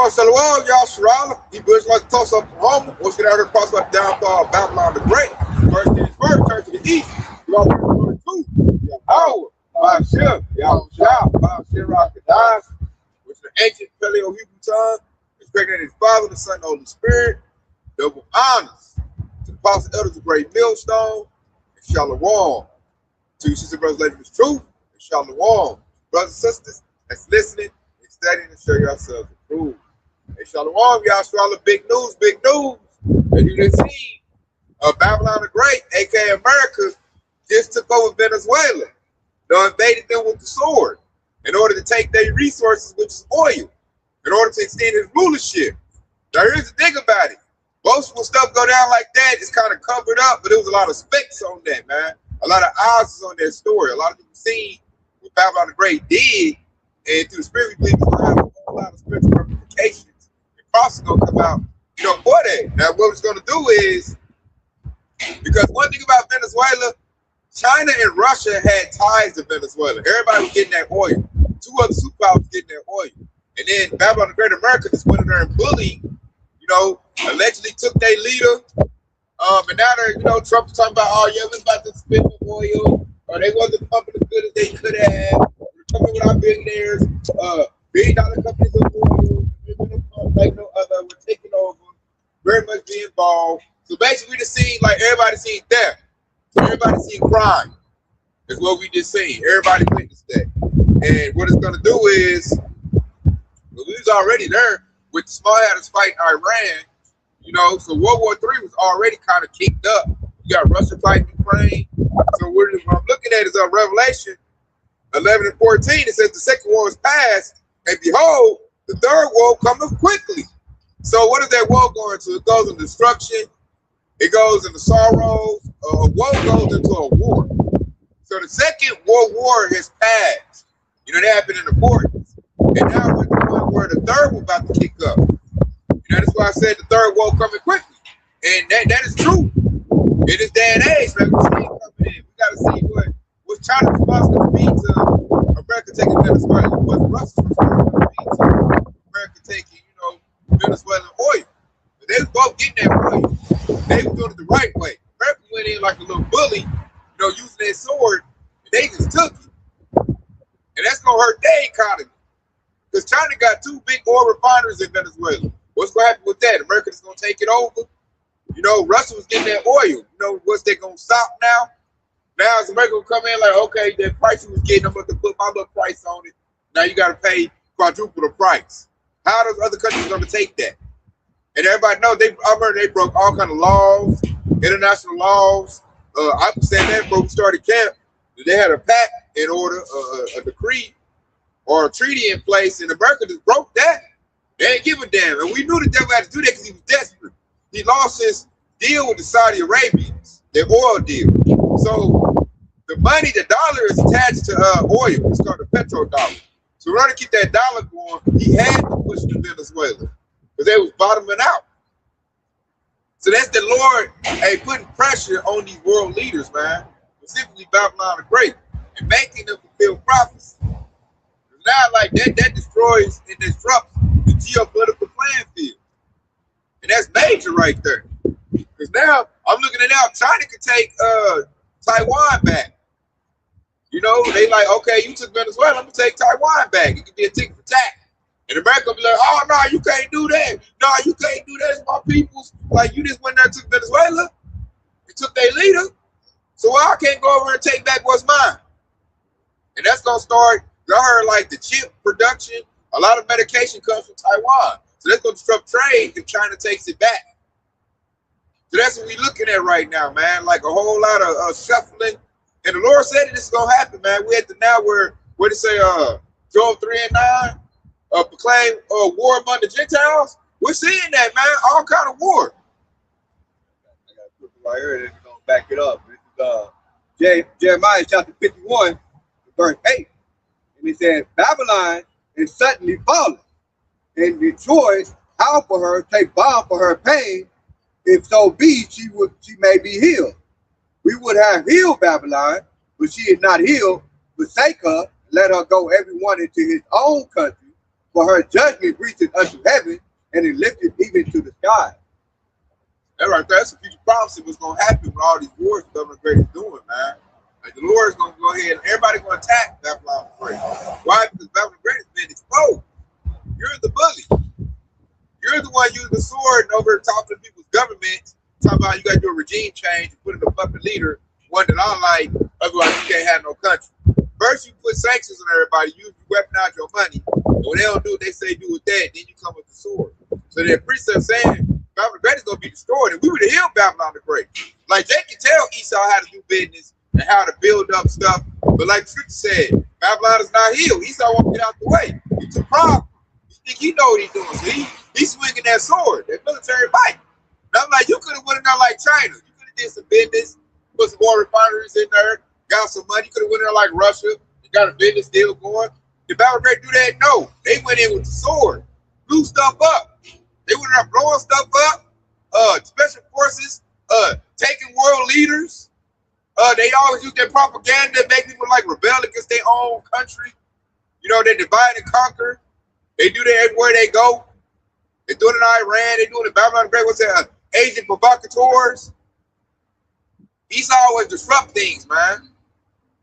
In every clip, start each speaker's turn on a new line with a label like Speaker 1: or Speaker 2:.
Speaker 1: Shalom, y'all, Shirala. He builds like toss up Oklahoma. Once you get out here, cross about the downfall of Babylon the Great. First things first, turn to the east. You all turn to Yahweh, Ba'ashem, Yahweh, Ba'ashem, Rakadaz, which is the ancient Paleo-Hebrew tongue. It's pregnant his Father, the Son, and the Holy Spirit. Double honors to the apostle elders of Great Millstone and Shalom. To you, sister brothers, living this truth and Shalom. Brothers and sisters that's listening and studying and show yourselves approved. Hey, Shalom, y'all. Shalom, big news, big news. As you can see, Babylon the Great, aka America, just took over Venezuela. They invaded them with the sword in order to take their resources, which is oil, in order to extend his rulership. Now, here's the thing about it. Most when stuff go down like that, it's kind of covered up, but there was a lot of specs on that, man. A lot of eyes on that story. A lot of people see what Babylon the Great did, and through the spirit, we believe it's going to have a whole lot of spiritual ramifications. The cross is going to come out, for that. Now, what it's going to do is, because one thing about Venezuela, China and Russia had ties to Venezuela. Everybody was getting that oil. Two other superpowers was getting that oil. And then Babylon the Great America just went in there and bullied, allegedly took their leader. And now they're, Trump is talking about, oh yeah, we're about to spend the oil, or they wasn't pumping as good as they could have. We're coming with our billionaires, billion-dollar companies of oil. We're going to pump like no other. We're taking over. Very much be involved. So basically, we just seen like everybody seen death. Everybody seen crime. Is what we just seen. Everybody witnessed that. And what it's going to do is, we was already there with the small haters fighting Iran. So World War III was already kind of kicked up. You got Russia fighting Ukraine. So what I'm looking at is Revelation 11 and 14. It says the second war is past, and behold, the third war cometh quickly. So what is that war going to? It goes in destruction. It goes into sorrows. War goes into a war. So the second world war has passed. That happened in the 40s. And now we're at the point where the third war about to kick up. That's why I said the third war coming quickly. And that is true. In this day and age, man, we see it coming in. We got to see what's China's response going to be to America taking Venezuela. What's Russia's response going to be to America taking, Venezuelan oil. But they was both getting that oil. They were doing it the right way. America went in like a little bully, using their sword, and they just took it. And that's going to hurt their economy. Because China got two big oil refineries in Venezuela. What's going to happen with that? America's going to take it over. Russia was getting that oil. What's they going to stop now? Now is America going to come in like, okay, that price you was getting, I'm going to put my little price on it. Now you got to pay quadruple the price. How are those other countries going to take that? And everybody knows I heard they broke all kind of laws, international laws. I was saying that before we started camp, they had a pact in order, a decree or a treaty in place, and America just broke that. They ain't give a damn. And we knew the devil had to do that because he was desperate. He lost his deal with the Saudi Arabians, their oil deal. So the money, the dollar is attached to oil. It's called the petrodollar. So in order to keep that dollar going, he had to push to Venezuela because they was bottoming out. So that's the Lord putting pressure on these world leaders, man, specifically Babylon the Great, and making them fulfill prophecy. Now, like that destroys and disrupts the geopolitical playing field. And that's major right there. Because now, I'm looking at now, China could take Taiwan back. They like, okay, you took Venezuela, I'm going to take Taiwan back. It could be a tick for tack. And America will be like, oh, no, you can't do that. No, you can't do that. It's my people's. Like, you just went there and took Venezuela. You took their leader. So I can't go over and take back what's mine. And that's going to start, I heard like the chip production, a lot of medication comes from Taiwan. So that's going to disrupt trade if China takes it back. So that's what we're looking at right now, man. Like a whole lot of shuffling. And the Lord said that this is going to happen, man. We at the now where they say, Joel 3 and 9, proclaim war among the Gentiles. We're seeing that, man. All kind of war.
Speaker 2: I got to put it right here that's going to back it up. This is Jeremiah chapter 51, verse 8. And it says, Babylon is suddenly fallen, and rejoice, howl for her, take balm for her pain, if so be she may be healed. We would have healed Babylon, but she is not healed. Forsake her, let her go everyone into his own country. For her judgment reacheth unto heaven, and it lifteth even to the sky.
Speaker 1: That right there, that's a future prophecy what's going to happen with all these wars Governor Great is doing, man. Like the Lord is going to go ahead and everybody going to attack Babylon the Great. Why? Because Babylon the Great has been exposed. You're the bully. You're the one using the sword and over talking to people's governments, talking about you got to do a regime change and put in a puppet leader, one that I like, otherwise you can't have no country. First you put sanctions on everybody, you weaponize your money, and when they don't do what they say do with that, then you come with the sword. So the precept saying Babylon the Great is going to be destroyed, and we would have healed Babylon the Great. Like they can tell Esau how to do business and how to build up stuff, but like the scripture said, Babylon is not healed. Esau won't get out the way. It's a problem. You think he know what he's doing, so he's swinging that sword, that military might. And I'm like, you could have went in there like China. You could have did some business, put some more refineries in there, got some money. You could have went in there like Russia and got a business deal going. Did Babylon Great do that? No. They went in with the sword, blew stuff up. They went in there blowing stuff up. Special forces, taking world leaders. They always use their propaganda to make people like rebel against their own country. You know, they divide and conquer. They do that everywhere they go. They do it in Iran. They do it in Babylon the Great. What's that? Asian provocateurs. Esau always disrupt things, man.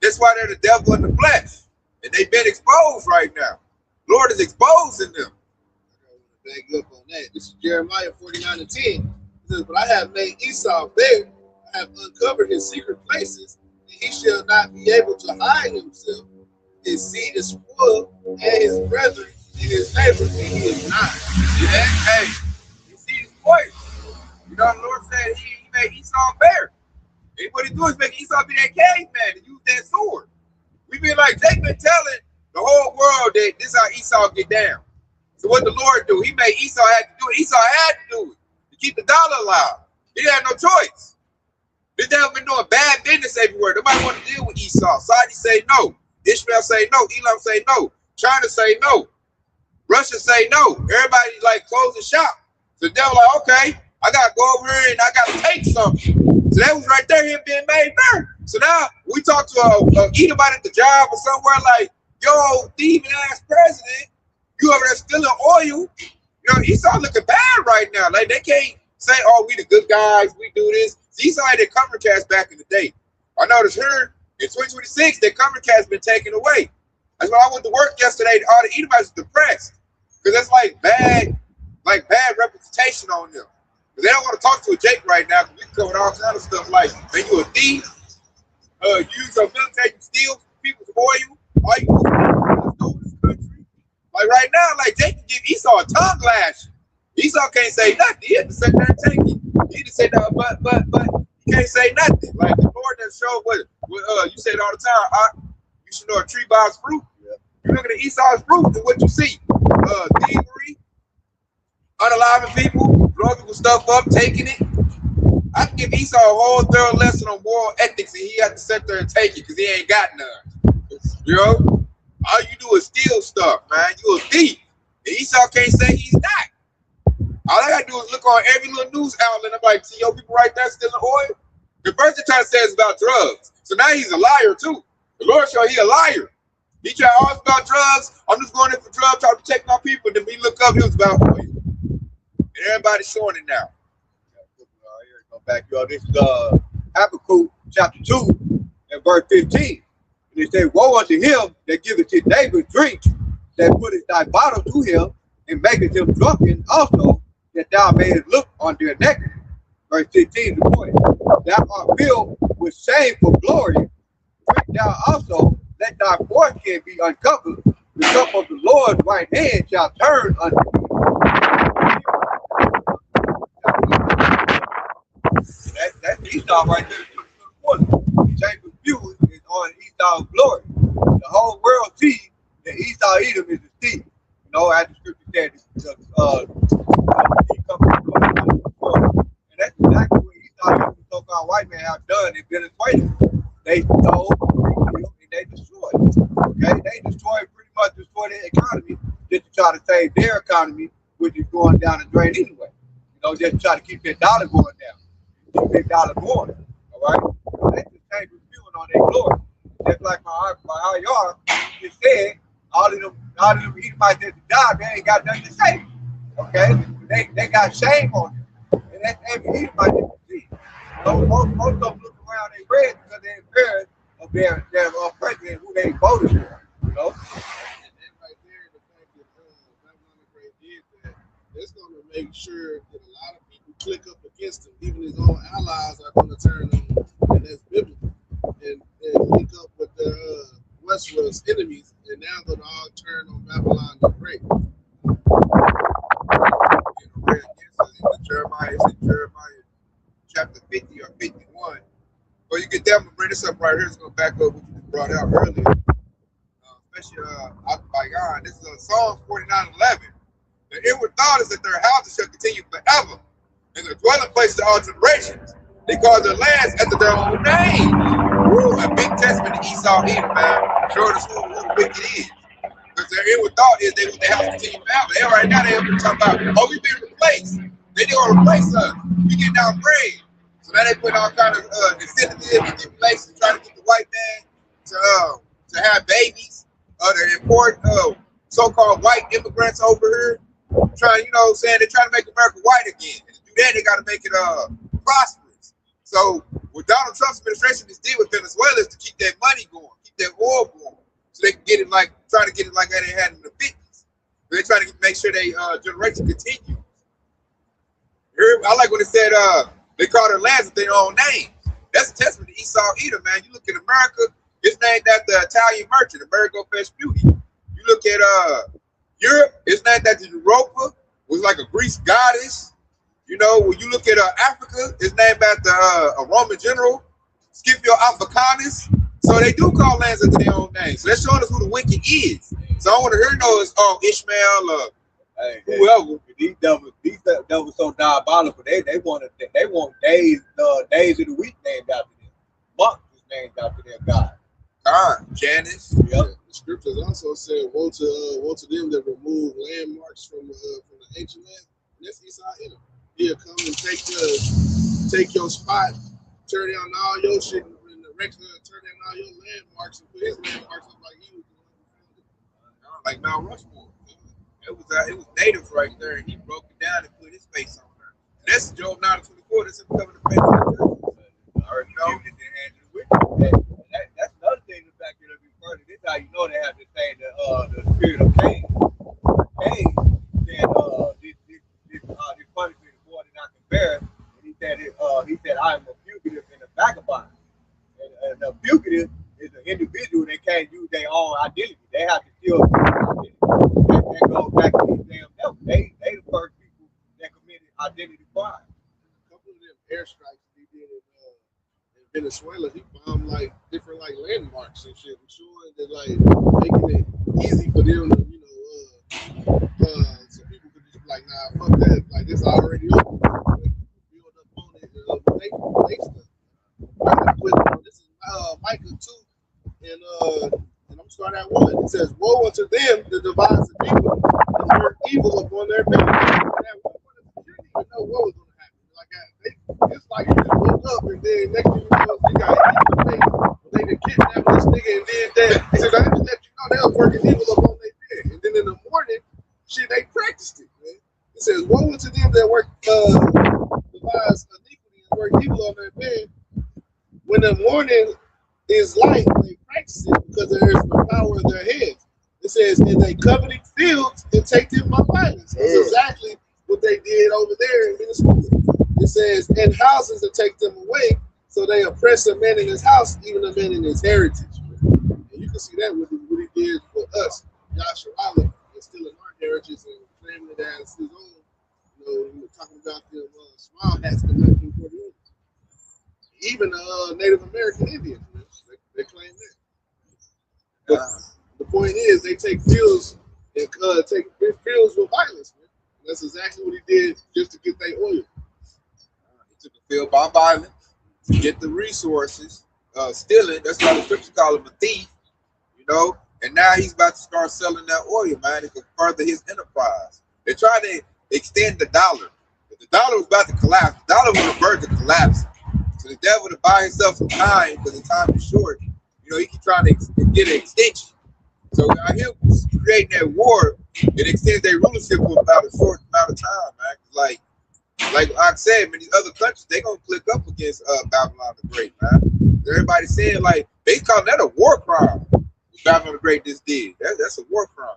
Speaker 1: That's why they're the devil in the flesh. And they've been exposed right now. Lord is exposing them.
Speaker 3: Back up on that. This is Jeremiah 49:10. It says, but I have made Esau bare. I have uncovered his secret places, and he shall not be able to hide himself. His seed is full, and his brethren and his neighbors, and he is not.
Speaker 1: Yeah, hey, you see his voice. You know, the Lord said he made Esau bare. And what he do is make Esau be that caveman and use that sword. We been like, they've been telling the whole world that this is how Esau get down. So what the Lord do? He made Esau have to do it. Esau had to do it to keep the dollar alive. He had no choice. The devil been doing bad business everywhere. Nobody want to deal with Esau. Saudi say no. Ishmael say no. Elam say no. China say no. Russia say no. Everybody like closing shop. So the devil like, okay, I gotta go over here and I gotta take something. So that was right there, him being made there. So now we talk to a Edomite at the job or somewhere like, yo, thieving ass president, you over there stealing oil. You know, Esau looking bad right now. Like they can't say, oh, we the good guys, we do this. Esau had their cover cast back in the day. I noticed here in 2026, their cover cast been taken away. That's when I went to work yesterday. All the Edomites were depressed because that's like bad representation on them. Because they don't want to talk to a Jake right now because we covered all kind of stuff like, man, you a thief, use your military to steal people's oil, all you do is this country. Like right now, like Jake can give Esau a tongue lash. Esau can't say nothing. He had to sit there and take it. He just said, no, but you can't say nothing. Like the Lord that showed what you said all the time. You should know a tree by its fruit. Yeah. You look at Esau's fruit and what you see. Thievery, unaliving people, blowing people's stuff up, taking it. I can give Esau a whole thorough lesson on moral ethics and he had to sit there and take it because he ain't got none. You know? All you do is steal stuff, man. You a thief. And Esau can't say he's not. All I gotta do is look on every little news outlet. I'm like, see your people right there stealing oil? The first thing trying to say is about drugs. So now he's a liar too. The Lord showed he a liar. He tried all about drugs. I'm just going in for drugs, trying to protect my people. Then we look up, he was about oil. And everybody's showing it now.
Speaker 2: Go back, y'all. This is Habakkuk chapter 2 and verse 15. And it says, woe unto him that giveth his neighbor drink, that putteth thy bottle to him, and maketh him drunken also, that thou mayest look on their nakedness. Verse 15 to 20. Thou art filled with shameful glory. Drink thou also, let thy foreskin be uncovered. The cup of the Lord's right hand shall turn unto thee. That's Esau right there. Shameful view is on Esau's glory. The whole world sees that Esau Edom is the thief. You know, as the scripture said, and that's exactly what Esau, the so-called white man, have done in Venezuela. They stole, and they destroyed. Okay, they pretty much destroyed their economy just to try to save their economy, which is going down the drain anyway. You know, just to try to keep their dollar going down, keep their dollar going. All right, they just change reviewing on their glory. Just like my IR just said, all of them Edomites that died, they ain't got nothing to say. Okay, they got shame on them, and that's every Edomite that you see. So most of them look around, they red because they're embarrassed of their president who they voted for. You know.
Speaker 3: And then right there, the fact that Babylon the Great did that, it's going to make sure that a lot of people click up against him. Even his own allies are going to turn on him, and that's biblical. And link up with the Westworld's enemies, and now they'll all turn on Babylon the Great.
Speaker 1: Jeremiah chapter 50 or 51. Well, you can definitely bring this up right here. It's going to back up what you just brought out earlier. Especially by God. This is Psalms 49:11. The inward thought is that their houses shall continue forever, and their dwelling places are all generations. They call their lands after their own name. Woo, a big testament to Esau Edom, man. Showing us who wicked is. Because their inward thought is they want their house to continue forever. And right now they're talking about, oh, we've been replaced. They don't replace us. We get downgraded. So now they put all kind of incentives and manipulations trying to get the white man to have babies. They import so-called white immigrants over here. Trying, you know, saying they're trying to make America white again. And to do that, they got to make it prosperous. So what Donald Trump's administration has did with Venezuela is to keep that money going, keep that oil going, so they can get it like, trying to get it like they had in the 50s. They're trying to make sure they generation continues. I like when it said they call their lands with their own names. That's a testament to Esau Edom, man. You look at America, it's named after the Italian merchant, Amerigo Vespucci. You look at Europe, it's named after Europa, was like a Greek goddess. You know, when you look at Africa, it's named after a Roman general, Scipio Africanus. So they do call lands after their own names. So that's showing us who the wicked is. So I want to hear those Ishmael, whoever.
Speaker 2: These devils so diabolical. They want days of the week named after them. Months is named after their God.
Speaker 1: Janus.
Speaker 3: Yep. The scriptures also said, woe to them that remove landmarks from the ancient land. And that's Esau Edom. He'll come and take your spot, turn down all your shit, and the Rex turn down all your landmarks and put his landmarks up like he was the one who found it.
Speaker 1: Like Mount Rushmore. It was natives right there, and he broke it down and put his face on there. And that's Job 9:24. That's him covering the face of the church. I already know that they had to witness.
Speaker 2: That's another thing to back it up even further. This is how you know they have this thing, the spirit of Cain. Cain said this punishment is more than I can bear. And he said I am a fugitive and a vagabond. And a fugitive is an individual that can't use their own identity. They have to still identity. That goes back to these damn devils. They the first people that committed identity crime.
Speaker 3: A couple of them airstrikes he did in Venezuela, he bombed like different like landmarks and shit, ensuring that like making it easy for them to, you know, so people could just be like, nah, fuck that, like this already open. Build up on it, they stuff. This is Micah 2, and I'm starting at 1. It says, woe unto them that devise iniquity and work evil upon their belly. And at one point, you didn't even know what was going to happen. Like, it's like you just woke up and then next thing you know, you got evil face. They done kidnapped this nigga and then that. He said, I just let you know they was working evil upon their bed. And then in the morning, shit, they practiced it, man. It says, woe unto them that work, devise iniquity and work evil on their bed. When the morning is light, they practice it because there is the power in their heads. It says, and they coveted fields and take them by violence. That's exactly what they did over there in Venezuela. It says, and houses to take them away, so they oppress a man in his house, even a man in his heritage. And you can see that with what he did for us, Joshua Allen, stealing our heritage and claiming it as his own. You know, we were talking about the small hats in 1948. Even Native American Indians, they claim that. But the point is, they take fields and take fields with violence, man. And that's exactly what he did just to get their oil.
Speaker 1: He took the field by violence to get the resources, stealing. That's why the scripture call him a thief, you know. And now he's about to start selling that oil, man. It could further his enterprise. They're trying to extend the dollar. If the dollar was about to collapse, the dollar was on the verge of collapsing. So the devil to buy himself some time because the time is short. You know, he keep trying to get an extension. So out here creating that war, it extends their rulership for about a short amount of time, man. Like I said, man, these other countries, they gonna click up against Babylon the Great, man. Everybody saying like they call that a war crime. Babylon the Great just did. That's a war crime.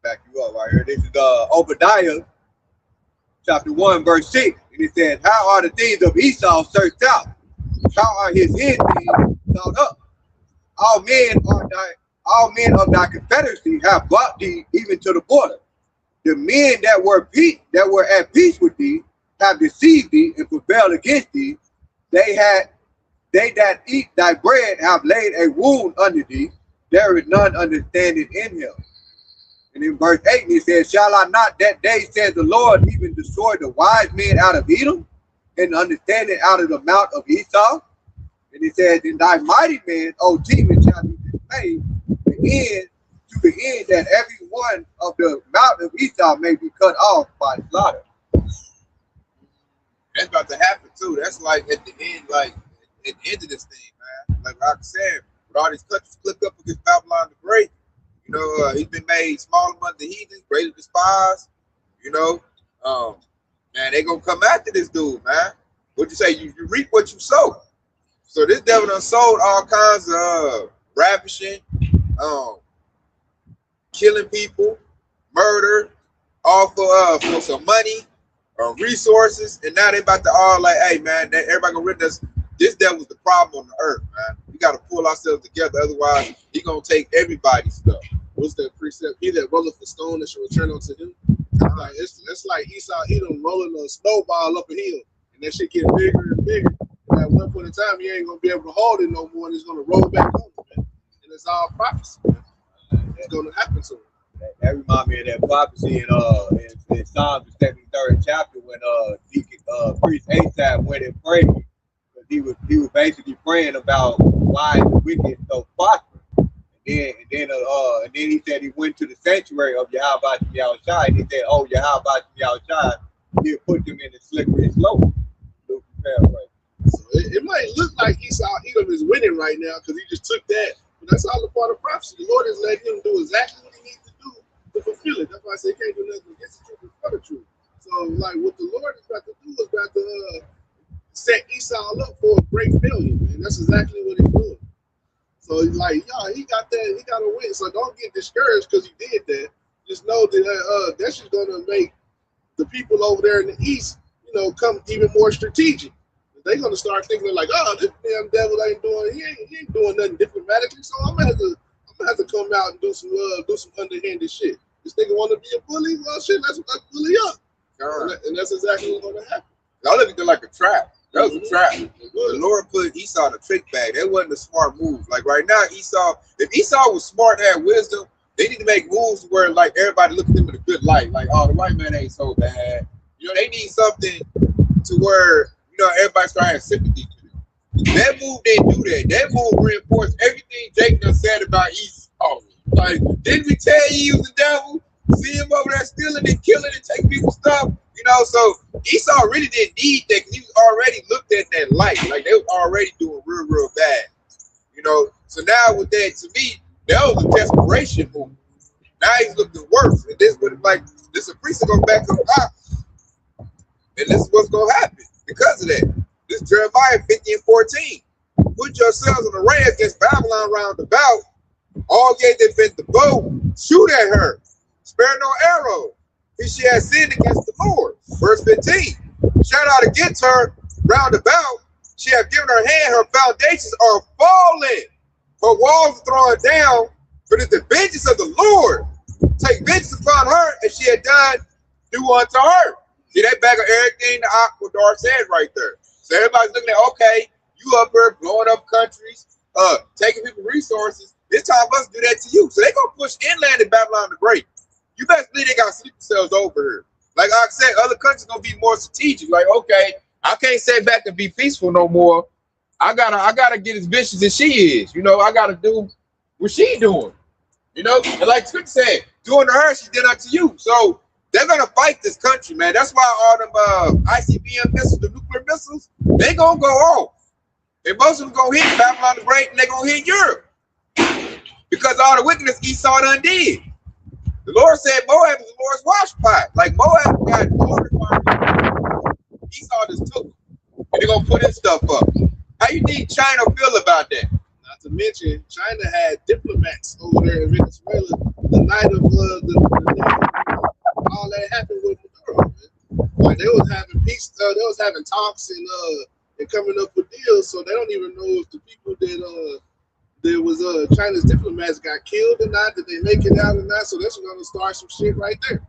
Speaker 2: Back you up right here. This is Obadiah chapter 1, verse 6. And it says, how are the things of Esau searched out? How are his hid things sought up? All men of thy confederacy have brought thee even to the border. The men that were at peace with thee have deceived thee and prevailed against thee. They that eat thy bread have laid a wound under thee. There is none understanding in him. And in verse 8 it says, shall I not that day, says the Lord, even destroy the wise men out of Edom and the understanding out of the mount of Esau? And it says, in thy mighty men, O Teman, shall be dismayed, to the end that every one of the mount of Esau may be cut off by slaughter.
Speaker 1: That's about to happen too. That's like at the end, like at the end of this thing, man. Like I said, with all these countries click up against Babylon the Great, you know, he's been made small among the heathens, greater despised. You know, man, they gonna come after this dude, man. What you say? You reap what you sow. So this devil done sold all kinds of ravishing, killing people, murder, all for some money, resources, and now they about to all like, hey man, everybody gonna rid us. This devil's the problem on the earth, man. We gotta pull ourselves together, otherwise he gonna take everybody's stuff.
Speaker 3: What's that precept? He that rolleth a stone that shall return unto him. Like it's like Esau Edom rolling a snowball up a hill, and that shit get bigger and bigger. And at one point in time, he ain't gonna be able to hold it no more, and it's gonna roll back on him, man. And it's all prophecy. It's gonna happen to him.
Speaker 2: That reminds me of that prophecy in Psalms the 73rd chapter when priest Asaph went and prayed. He was basically praying about why the wicked so prosperous. And then he said he went to the sanctuary of Yahweh Yahushai, and he said, oh, Yahweh Yahushai, he'll put them in the slippery slope.
Speaker 3: So it might look like Esau Edom is winning right now because he just took that. But that's all a part of prophecy. The Lord is letting him do exactly what he needs to do to fulfill it. That's why I say he can't do nothing against the truth but for the truth. So like what the Lord is about to do is about to set Esau up for a great failure, and that's exactly what he's doing. So he's like, yeah, he got that, he got to win. So don't get discouraged because he did that. Just know that that's just gonna make the people over there in the east, you know, come even more strategic. They're gonna start thinking like, oh, this damn devil ain't doing, he ain't doing nothing diplomatically. So I'm gonna have to come out and do some underhanded shit. This nigga want to be a bully? Well, shit, let's bully up. And that's exactly what's gonna happen.
Speaker 1: Y'all look at it like a trap. That was a trap. The Lord put Esau in a trick bag. That wasn't a smart move. Like right now, if Esau was smart and had wisdom, they need to make moves where like everybody look at them in a good light. Like, oh, the white man ain't so bad. You know, they need something to where, you know, everybody start having sympathy to them. That move didn't do that. That move reinforced everything Jake done said about Esau. Like, didn't we tell you he was the devil? See him over there stealing and killing and taking people's stuff? You know, so Esau really didn't need that because he was already looked at that light. Like they were already doing real bad. You know, so now with that, to me, that was a desperation move. Now he's looking worse. And this would like this a priest is gonna back him up. And this is what's gonna happen because of that. This Jeremiah 50:14. Put yourselves in array against Babylon round about. All ye that bent the bow, shoot at her. Spare no arrow. She has sinned against the Lord. Verse 15. Shout out against her round about. She hath given her hand, her foundations are fallen. Her walls are thrown down, but it's the vengeance of the Lord. Take vengeance upon her, as she had done, do unto her. See that back of everything the Aquadar said right there. So everybody's looking at, okay, you up here blowing up countries, taking people resources. It's time for us to do that to you. So they're gonna push inland in Babylon the Great. You best believe they got sleep themselves over here. Like I said, other countries gonna be more strategic. Like, okay, I can't sit back and be peaceful no more. I gotta get as vicious as she is. You know, I gotta do what she doing. You know, and like Twitch said, doing to her, she did unto you. So they're gonna fight this country, man. That's why all them ICBM missiles, the nuclear missiles, they gonna go off. And most of them gonna hit Babylon the Great, and they gonna hit Europe. Because all the wickedness Esau done did. The Lord said Moab is the Lord's washpot. Like Moab got glorified. Esau just took them. And they're going to put his stuff up. How you think China feel about that?
Speaker 3: Not to mention, China had diplomats over there in Venezuela the night of all that happened with Maduro. Man. Like they was having peace, they was having talks and coming up with deals. So they don't even know if the people that there was China's diplomats got killed or not. Did they make it out or not? So that's gonna start some shit right there.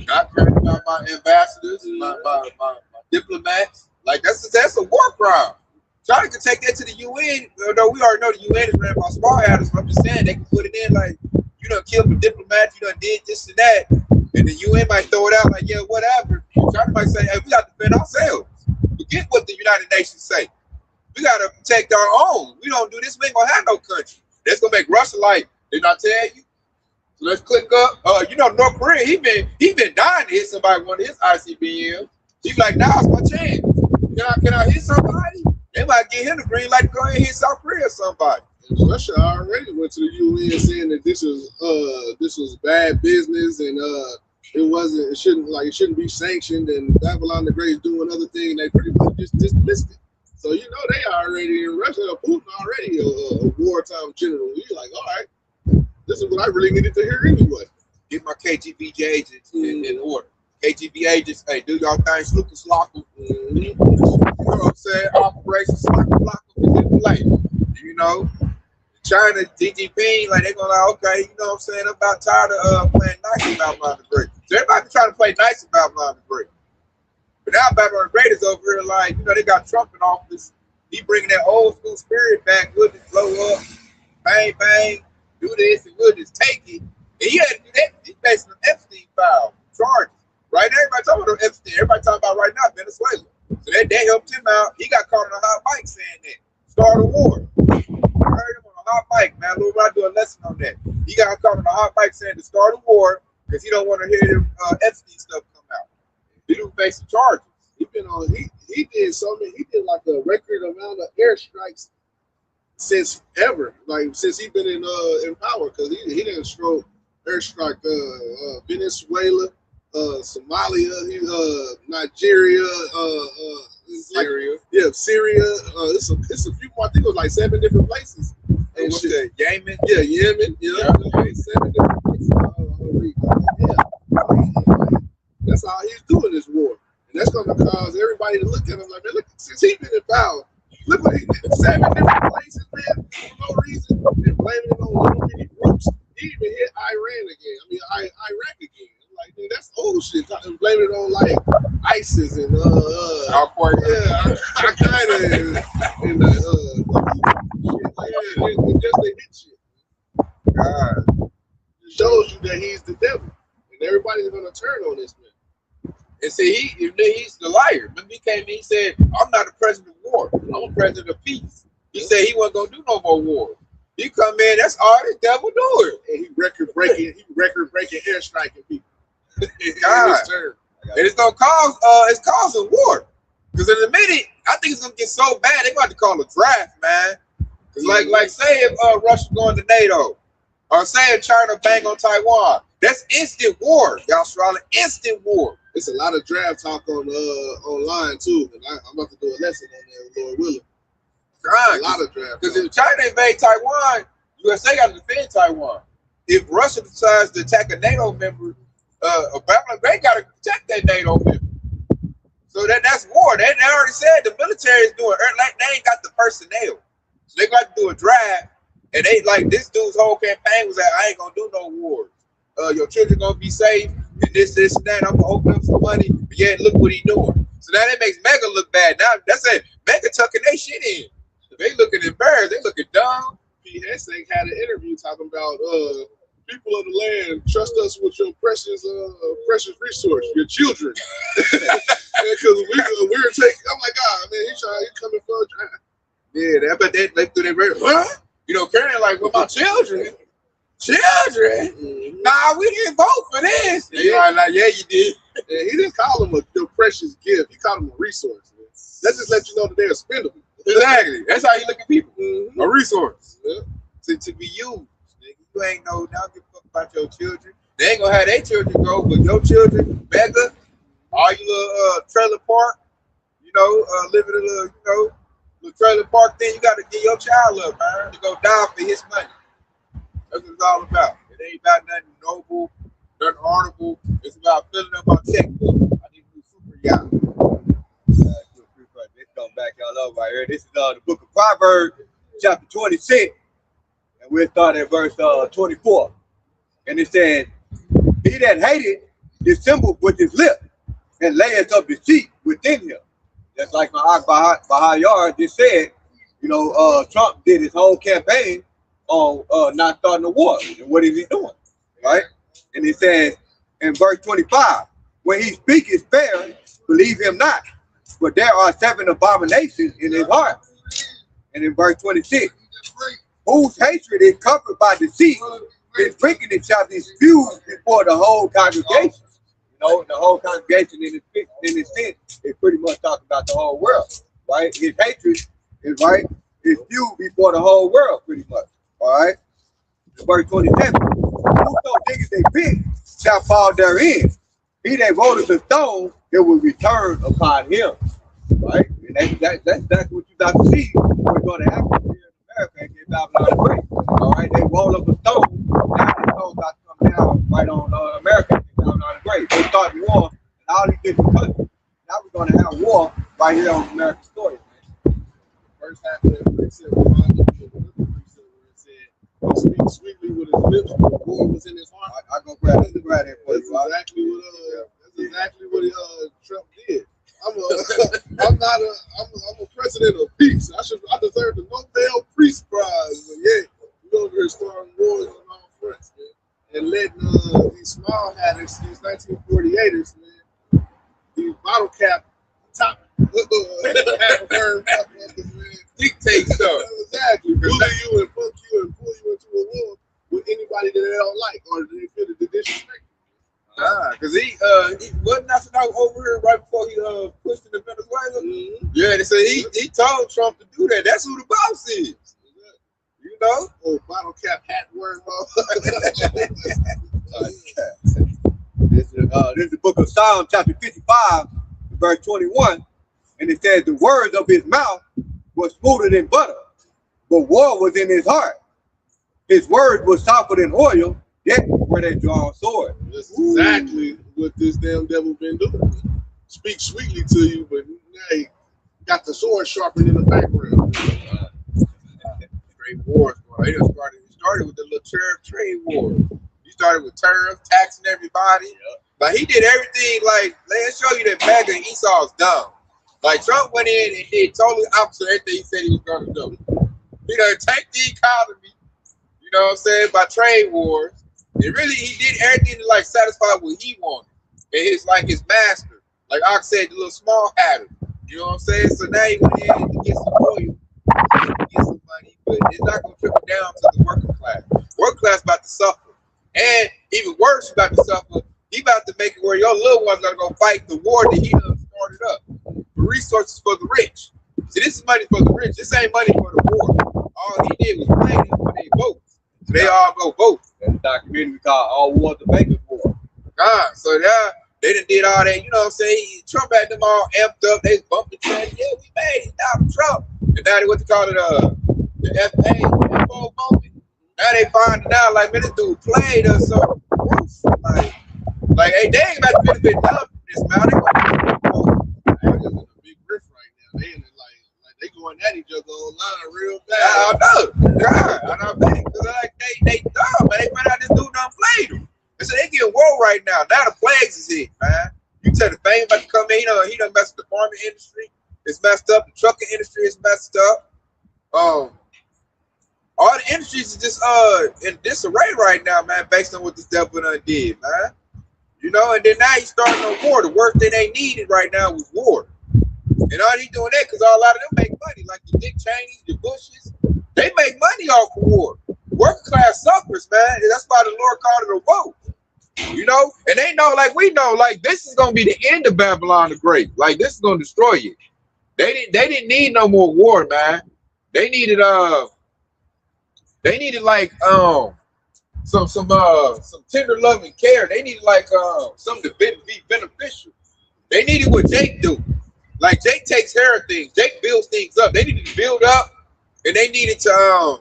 Speaker 1: I heard about my ambassadors, my diplomats. Like that's a war crime. China can take that to the UN. Though we already know the UN is ran by small adders. I'm just saying they can put it in like you done killed a diplomat, you done did this and that, and the UN might throw it out like yeah whatever. China might say hey we got to defend ourselves. Forget what the United Nations say. We gotta protect our own. We don't do this, we ain't gonna have no country. That's gonna make Russia like, didn't I tell you? So let's click up. You know, North Korea, he been dying to hit somebody one of his ICBMs. He's like, now's my chance. Can I hit somebody? They might give him the green light to go ahead and hit South Korea or somebody.
Speaker 3: And Russia already went to the UN saying that this was bad business and it shouldn't be sanctioned and Babylon the Great is doing other things. They pretty much just dismissed it. So you know they already in Russia, Putin already a wartime general. He's like, all right, this is what I really needed to hear anyway.
Speaker 1: Get my KGB agents in order. KGB agents, hey, do y'all thing, Lucas Locker. You know what I'm saying? Operation Locker is in play. You know, China, DGP, like they're gonna like, okay, you know what I'm saying? I'm about tired of playing nice about Babylon the Great. So everybody trying to play nice about Babylon the Great. But now Babylon the Great is over here like, you know, they got Trump in office. He bringing that old school spirit back. We'll just blow up, bang, bang, do this, and we'll just take it. And he had to do that. He's based on Epstein file charges. Right now, everybody talking about Epstein. Everybody talking about right now Venezuela. So they helped him out. He got caught on a hot mic saying that. Start a war. I heard him on a hot mic, man. Lil Rod do a lesson on that. He got caught on a hot mic saying to start a war because he don't want to hear them Epstein stuff come out. He do face some charges.
Speaker 3: He did so many. He did like a record amount of airstrikes since ever, like since he been in power. Because he didn't airstrike Venezuela, Somalia, Nigeria,
Speaker 1: Syria.
Speaker 3: Syria. It's a few more. I think it was like 7 different places.
Speaker 1: And what's that? Yemen?
Speaker 3: Yeah, Yemen. Yeah. 7 different places. That's how he's doing this war. And that's going to cause everybody to look at him like, man, look, since he's been in power, look what he did. 7 different places, man, for no reason. And blaming it on little bitty groups. He even hit Iran again. I mean, Iraq again. Like, dude, that's old shit. And blaming it on, like, ISIS and, Al-Qaeda and shit like that. And just they hit shit. God. It shows you that he's the devil. And everybody's going to turn on this man.
Speaker 1: And see, he's the liar. Remember, he came in, he said, I'm not a president of war. I'm a president of peace. He said he wasn't going to do no more war. He come in, that's all the devil doing.
Speaker 3: And he record breaking airstriking people.
Speaker 1: God. And it's gonna cause it's causing war. Because in a minute, I think it's gonna get so bad, they're going to call a draft, man. Cause like say if Russia going to NATO, or say if China bang on Taiwan, that's instant war, y'all. Instant war.
Speaker 3: It's a lot of draft talk on online too, and I'm about to do a lesson on there with Lord willing.
Speaker 1: God,
Speaker 3: a lot of draft.
Speaker 1: Because if China invade Taiwan, USA got to defend Taiwan. If Russia decides to attack a NATO member, Babylon, they got to protect that NATO member. So that's war. They already said the military is doing. Like they ain't got the personnel, so they got to do a draft. And they like this dude's whole campaign was that I ain't gonna do no wars. Your children gonna be safe. And this, and that. I'm gonna open up some money. But yeah, look what he doing. So now that makes Mega look bad. Now that's it. Mega tucking their shit in. They looking embarrassed. They looking dumb.
Speaker 3: P. Hessig had an interview talking about people of the land, trust us with your precious resource, your children. Because we're taking. I'm like, God, man, he coming for a draft.
Speaker 1: Yeah, but they through their very what? You know, Karen like, well, my children. Mm-hmm. Nah, we didn't vote for this.
Speaker 3: Yeah,
Speaker 1: like, yeah, you did.
Speaker 3: Yeah, he didn't call them a precious gift. He called them a resource. Man. That just let you know that they're expendable.
Speaker 1: Exactly. That's how you look at people.
Speaker 3: Mm-hmm.
Speaker 1: A resource.
Speaker 3: Yeah.
Speaker 1: To be used. You ain't no, now give a fuck about your children. They ain't gonna have their children go, but your children, mega, all you little trailer park, living in a little, little trailer park thing, you gotta give your child up, man, to go die for his money. That's what it's all about. It ain't about nothing noble, nothing honorable. It's about filling up my checkbook. I need to do super yacht.
Speaker 2: Let's go back y'all up right here. This is the book of Proverbs, chapter 26, and we'll start at verse 24. And it says, he that hated dissembled with his lip and layeth up deceit within him. Just like my Bahayar just said, Trump did his whole campaign on not starting a war. And what is he doing? Right? And it says in verse 25, when he speaketh fair, believe him not, but there are 7 abominations in his heart. And in verse 26, whose hatred is covered by deceit, his wickedness shall be spewed before the whole congregation. The whole congregation in its sense is pretty much talking about the whole world, right? His hatred is spewed before the whole world, pretty much. All right. Verse 27. Whoso diggeth a pit shall fall therein. He that rolleth a stone, it will return upon him. Right? And that's exactly what you got to see what's going to happen here in America and get Babylon the Great. All right, they roll up a stone, now the stone got to come down right on America and Babylon the Great. They start war in all these different countries. Now we're going to have war right here on American soil.
Speaker 3: First half of that precept reminded me of another precept where it said, he speaks sweetly with his lips, but the war was in his heart.
Speaker 2: I go grab it for
Speaker 3: That's
Speaker 2: you.
Speaker 3: exactly what Trump did. I'm a president of peace. I deserve the Nobel Peace Prize. But yeah, we over here starting wars on all fronts, man. And letting these small hatters, these 1948ers, man, these bottle cap top
Speaker 1: Dictate stuff.
Speaker 3: Exactly. Bully you and fuck you and pull you into a war with anybody that they don't like or they feel the disrespect.
Speaker 1: Because he wasn't nothing out over here right before he pushed into Venezuela.
Speaker 3: Mm-hmm.
Speaker 1: Yeah, they said he told Trump to do that. That's who the boss is.
Speaker 3: Oh, bottle cap hat wearing
Speaker 2: This is the book of Psalm, chapter 55, verse 21. And it says, the words of his mouth were smoother than butter, but war was in his heart. His words were softer than oil, yet were they drawn sword.
Speaker 3: That's exactly what this damn devil been doing. Speak sweetly to you, but now he got the sword sharpened in the background.
Speaker 1: Trade wars, bro. It started with the little tariff trade war. He started with tariff, taxing everybody. Like he did everything. Like let's show you that MAGA and Esau's dumb. Like Trump went in and did totally opposite of everything he said he was going to do. He done take the economy, you know what I'm saying, by trade wars. And really, he did everything to like satisfy what he wanted. And his master, like I said, the little small hatter. You know what I'm saying? So now he went in to get some oil, get some money, but it's not going to trickle down to the working class. Working class about to suffer, and even worse, you about to suffer. He about to make it where your little ones are going to fight the war that he done started up. The resources for the rich. See, this is money for the rich. This ain't money for the war. All he did was play them for their votes. So they all go vote.
Speaker 2: That's a documentary called All Wars the Bankers War.
Speaker 1: So they done did all that, you know what I'm saying? Trump had them all amped up. They bumped the train. Yeah, we made it. Now Trump. And now they what they call it, the FO moment. Now they find it out, like, man, this dude played us so like, hey, they ain't about to benefit nothing from this, man. They
Speaker 3: They're in a big rift right now. They in it like they going at each other online real bad.
Speaker 1: I know. God, I know. Because like they dumb, man. They find out this dude done played them. And so they get woe right now. Now the plagues is hit, man. You tell the fame about to come in. He done messed with the farming industry. It's messed up. The trucking industry is messed up. All the industries is just in disarray right now, man, based on what this devil done did, man. You know, and then now he's starting a war. The worst thing they needed right now was war. And all he doing that because a lot of them make money, like the Dick Cheneys, the Bushes. They make money off of war. Working class suffers, man. And that's why the Lord called it a vote. You know, and they know, like we know, like this is gonna be the end of Babylon the Great. Like this is gonna destroy it. They didn't need no more war, man. They needed like some tender love and care. They needed like something to be beneficial. They needed what Jake do. Like Jake takes care of things. Jake builds things up. They needed to build up, and they needed to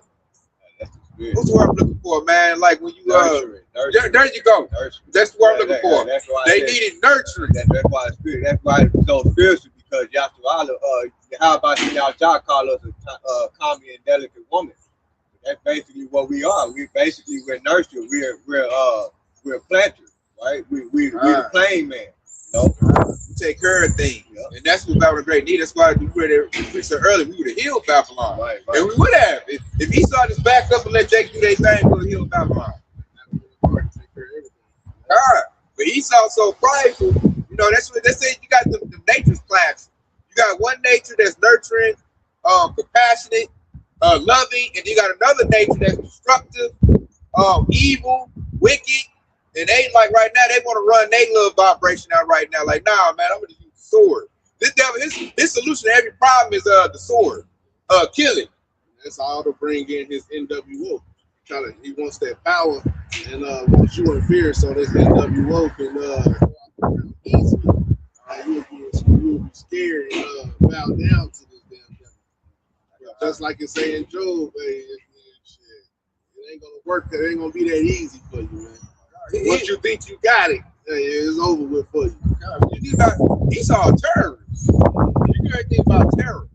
Speaker 1: what's the word I'm looking for, man? Like when you
Speaker 2: Nurturing.
Speaker 1: there you go.
Speaker 2: Nurturing.
Speaker 1: That's the word I'm looking for.
Speaker 2: That's why
Speaker 1: They needed nurturing.
Speaker 2: That's why it's spirit. That's why it's so spiritual, because Yahshua, how about Yahshua call us a calm and delicate woman? That's basically what we are. We're nurtured. We're planters, right? We're the plain man. You know?
Speaker 1: We take care of things, and that's what Babylon Great need. That's why we said earlier we would have healed Babylon,
Speaker 2: Right.
Speaker 1: And we would have if Esau just backed up and let Jake do their thing. We would have healed Babylon. But Esau so prideful, you know. That's what they say. You got the nature's class. You got one nature that's nurturing, compassionate, loving, and you got another nature that's destructive, evil, wicked. And they like right now they want to run their little vibration out right now. Like, nah, man, I'm gonna use the sword. This devil, his solution to every problem is the sword, kill it.
Speaker 3: That's all to bring in his NWO. He wants that power and wants you in fear, so this NWO can easily. You'll be scared and bow down to this damn devil. Just like it's saying Job, hey, shit, it ain't gonna work. It ain't gonna be that easy for you, man. Once you think you got it, it's over with for you.
Speaker 1: Esau a terrorist. You know anything about terror?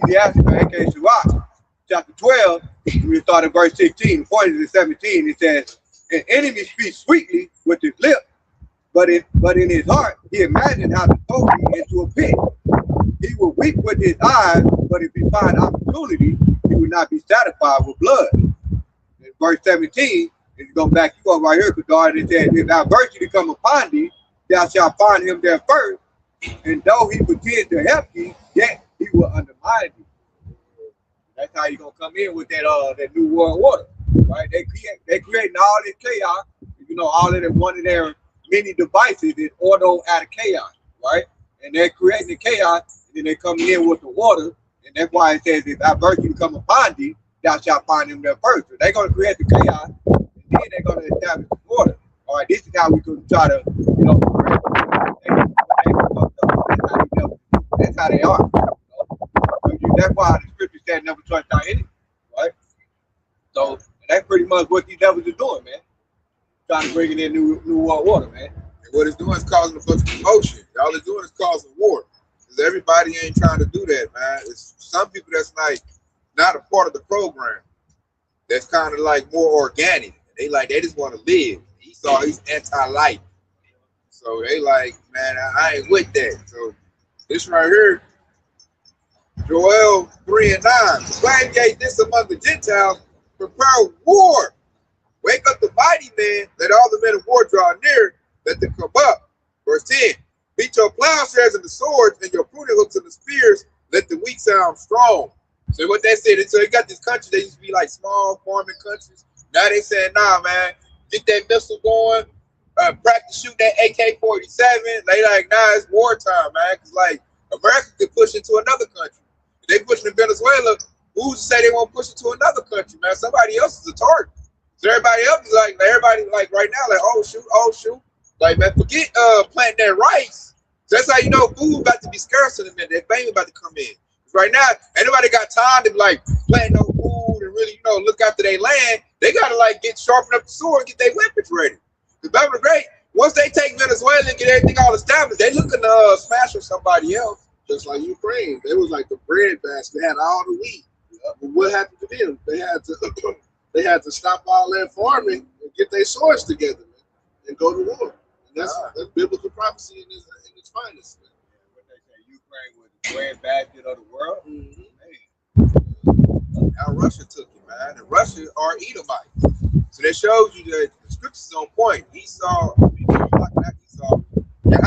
Speaker 2: Ecclesiastes, chapter 12, we start at verse 16, 40 to 17. It says, "An enemy speaks sweetly with his lips, but in his heart he imagined how to throw me into a pit. He will weep with his eyes, but if he find opportunity, he will not be satisfied with blood." In verse 17, if you go back, you go right here, because God it says, "If thou virtue come upon thee, thou shalt find him there first, and though he pretends to help thee, yet he will undermine thee." That's how you gonna come in with that new world order, right? They creating all this chaos. You know, all of them, one of their many devices is order out of chaos, right? And they're creating the chaos, and then they come in with the water, and that's why it says, "If thy virtue come upon thee, thou shalt find him there first." So they're gonna create the chaos, and then they're gonna establish the order. All right, this is how we can try to, you know, that's how they are. That's why the scripture said never trust our enemy, right? So that's pretty much what these devils are doing, man. Trying to bring in their new world order, man.
Speaker 1: And what it's doing is causing a bunch of commotion. All it's doing is causing war. Because everybody ain't trying to do that, man. It's some people that's like not a part of the program. That's kind of like more organic. They just want to live. Esau, he's anti-life. So they like, man, I ain't with that. So this right here, Joel 3 and 9. Proclaim this among the Gentiles, prepare war. Wake up the mighty men, let all the men of war draw near, let them come up. Verse 10. Beat your plowshares and the swords and your pruning hooks and the spears, let the weak sound strong. So what they said, so you got this country that used to be like small farming countries. Now they saying, nah, man, get that missile going, practice shoot that AK-47. They like, nah, it's wartime, man. Cause like America could push into another country. If they push into Venezuela, who's to say they won't push into another country, man? Somebody else is a target. So everybody else is like, everybody like right now, like, oh shoot. Like, man, forget planting that rice. So that's how you know food about to be scarce in a minute. That fame about to come in. Right now, anybody got time to like plant no food and really, you know, look after their land. They gotta like sharpen up the sword and get their weapons ready. Because Babylon Great, once they take Venezuela and get everything all established, they looking to smash with somebody else.
Speaker 3: Just like Ukraine, they was like the bread basket. They had all the wheat. But what happened to them? They had to stop all that farming and get their swords together, man, and go to war. And that's biblical prophecy in its finest. Man.
Speaker 2: What they say, Ukraine was the bread basket of the world.
Speaker 3: Mm-hmm.
Speaker 1: Now Russia took it, man. And Russia are Edomites. So that shows you that the scripture's on point. Esau, not Esau. The